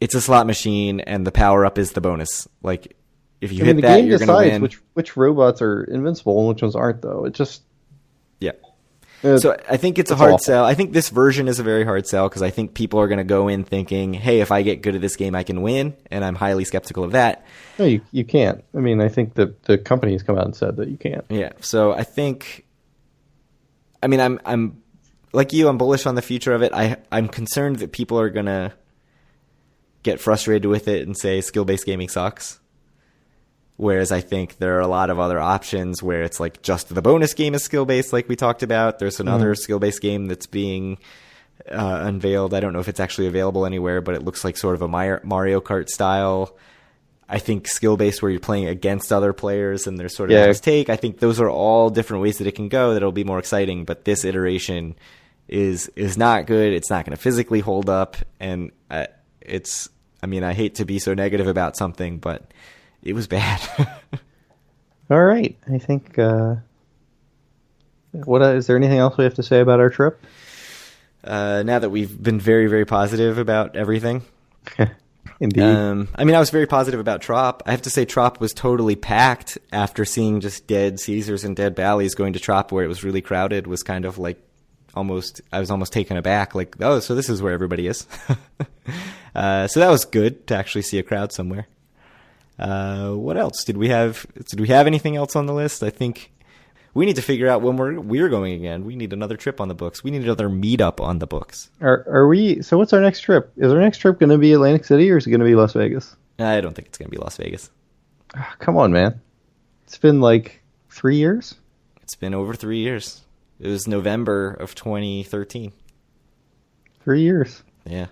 It's a slot machine, and the power-up is the bonus. Like, if you hit that, you're going to win. The game decides which robots are invincible and which ones aren't, though. It just... Yeah. So I think it's a hard sell. I think this version is a very hard sell because I think people are going to go in thinking, hey, if I get good at this game, I can win, and I'm highly skeptical of that. No, you can't. I mean, I think the company's come out and said that you can't. Yeah. So I think... I mean, I'm like you, I'm bullish on the future of it. I'm concerned that people are going to get frustrated with it and say skill-based gaming sucks. Whereas I think there are a lot of other options where it's like just the bonus game is skill-based, like we talked about. There's another skill-based game that's being unveiled. I don't know if it's actually available anywhere, but it looks like sort of a Mario Kart style. I think skill-based where you're playing against other players and there's sort of a take. I think those are all different ways that it can go that'll be more exciting. But this iteration is not good. It's not going to physically hold up. And I hate to be so negative about something, but it was bad. All right. I think, is there anything else we have to say about our trip? Now that we've been very, very positive about everything. Indeed. I was very positive about Trop. I have to say Trop was totally packed after seeing just dead Caesars and dead Bally's. Going to Trop where it was really crowded was kind of like I was almost taken aback. Like, oh, so this is where everybody is. So that was good to actually see a crowd somewhere. What else? Did we have anything else on the list? I think we need to figure out when we're going again. We need another trip on the books. We need another meetup on the books. Are we? So what's our next trip? Is our next trip going to be Atlantic City or is it going to be Las Vegas? I don't think it's going to be Las Vegas. Oh, come on, man. It's been like 3 years? It's been over 3 years. It was November of 2013. 3 years. Yeah.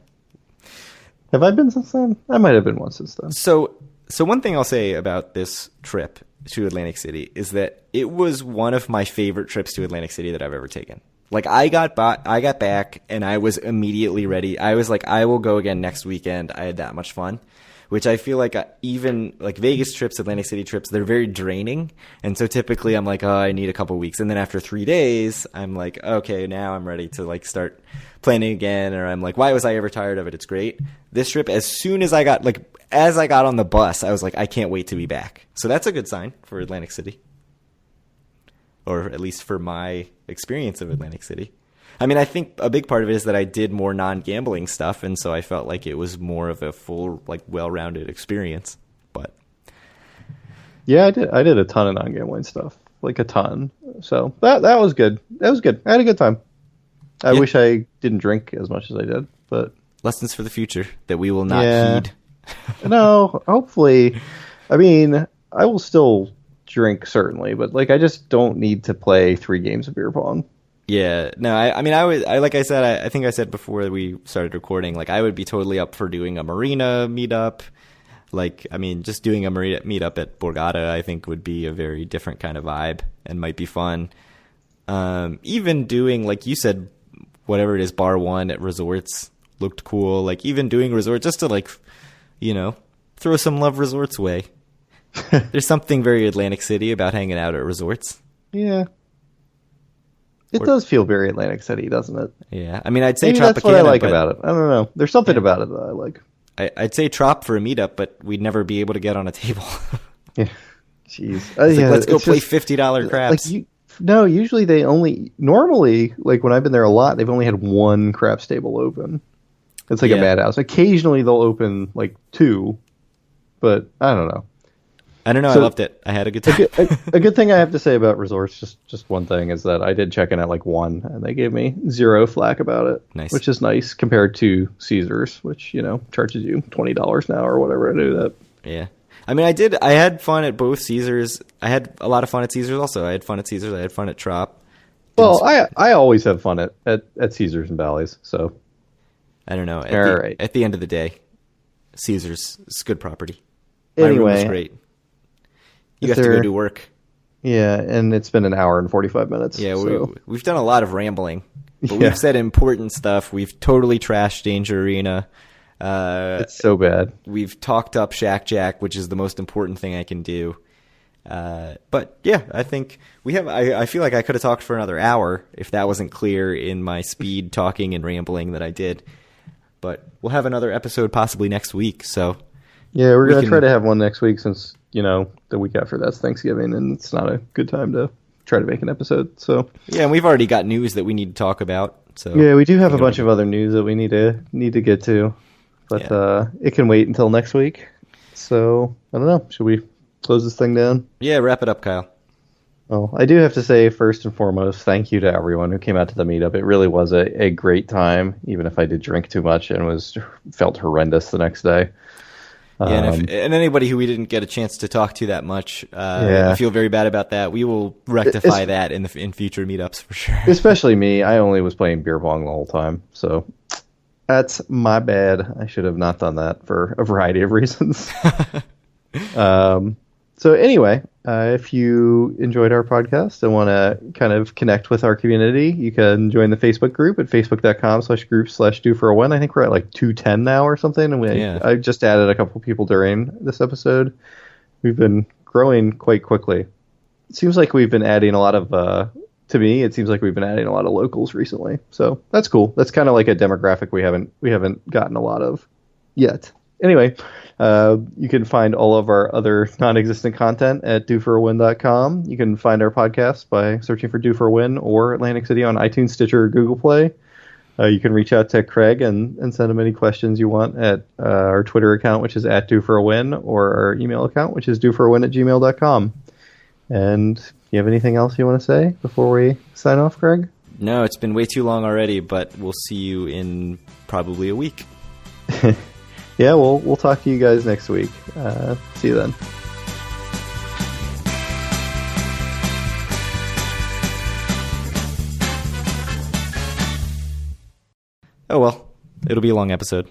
Have I been since then? I might have been once since then. So one thing I'll say about this trip to Atlantic City is that it was one of my favorite trips to Atlantic City that I've ever taken. Like, I got back and I was immediately ready. I was like, I will go again next weekend. I had that much fun, which I feel like even like Vegas trips, Atlantic City trips, they're very draining. And so typically I'm like, oh, I need a couple weeks. And then after 3 days, I'm like, okay, now I'm ready to like start planning again. Or I'm like, why was I ever tired of it? It's great. This trip, as soon as I got on the bus, I was like, I can't wait to be back. So that's a good sign for Atlantic City. Or at least for my experience of Atlantic City. I mean, I think a big part of it is that I did more non-gambling stuff, and so I felt like it was more of a full, like, well-rounded experience. But yeah, I did a ton of non-gambling stuff, like a ton. So that was good. That was good. I had a good time. I wish I didn't drink as much as I did, but lessons for the future that we will not heed. No, hopefully. I mean, I will still drink certainly, but like I just don't need to play 3 games of beer pong. Yeah, no, I mean, like I said, I think I said before we started recording, like I would be totally up for doing a marina meetup. Like, I mean, just doing a marina meetup at Borgata, I think would be a very different kind of vibe and might be fun. Even doing, like you said, whatever it is, Bar 1 at resorts looked cool. Like even doing resort just to like, throw some love resorts way. There's something very Atlantic City about hanging out at resorts. Yeah. It does feel very Atlantic City, doesn't it? Yeah. I mean, I'd say Maybe Tropicana. That's what I like about it. I don't know. There's something about it that I like. I'd say Trop for a meetup, but we'd never be able to get on a table. Yeah. Jeez. Let's go play $50 craps. No, usually normally, like when I've been there a lot, they've only had 1 craps table open. It's like a madhouse. Occasionally they'll open like 2, but I don't know. I don't know. I loved it. I had a good time. A good thing I have to say about resorts, just one thing, is that I did check in at like 1, and they gave me 0 flack about it. Nice. Which is nice compared to Caesars, which, charges you $20 an hour or whatever to do that. Yeah. I mean, I had fun at both Caesars. I had a lot of fun at Caesars also. I had fun at Caesars. I had fun at Trop. Well, I always have fun at Caesars and Bally's, so. I don't know. Right. At the end of the day, Caesars is good property. Anyway. My room was great. You have to go do work. Yeah, and it's been an hour and 45 minutes. Yeah, so. we've done a lot of rambling. But we've said important stuff. We've totally trashed Danger Arena. It's so bad. We've talked up Shack Jack, which is the most important thing I can do. But yeah, I think we have. I feel like I could have talked for another hour if that wasn't clear in my speed talking and rambling that I did. But we'll have another episode possibly next week. So yeah, we're gonna try to have one next week since the week after that's Thanksgiving, and it's not a good time to try to make an episode. So yeah, and we've already got news that we need to talk about. So yeah, we do have a bunch of other news that we need to get to. But it can wait until next week. So, I don't know. Should we close this thing down? Yeah, wrap it up, Kyle. Well, I do have to say, first and foremost, thank you to everyone who came out to the meetup. It really was a great time, even if I did drink too much and felt horrendous the next day. Yeah, and anybody who we didn't get a chance to talk to that much, I feel very bad about that. We will rectify that in future meetups for sure. Especially me. I only was playing beer pong the whole time, so... That's my bad. I should have not done that for a variety of reasons. So anyway, if you enjoyed our podcast and want to kind of connect with our community, you can join the Facebook group at facebook.com/group/do-for-a-win. I think we're at like 210 now or something. And I just added a couple people during this episode. We've been growing quite quickly. It seems like we've been adding a lot of... To me, it seems like we've been adding a lot of locals recently, so that's cool. That's kind of like a demographic we haven't gotten a lot of yet. Anyway, you can find all of our other non-existent content at doforawin.com. You can find our podcast by searching for Do for a Win or Atlantic City on iTunes, Stitcher, or Google Play. You can reach out to Craig and send him any questions you want at our Twitter account, which is @doforawin, or our email account, which is doforawin@gmail.com. And you have anything else you want to say before we sign off, Craig? No, it's been way too long already, but we'll see you in probably a week. Yeah, we'll talk to you guys next week. See you then. Oh well, it'll be a long episode.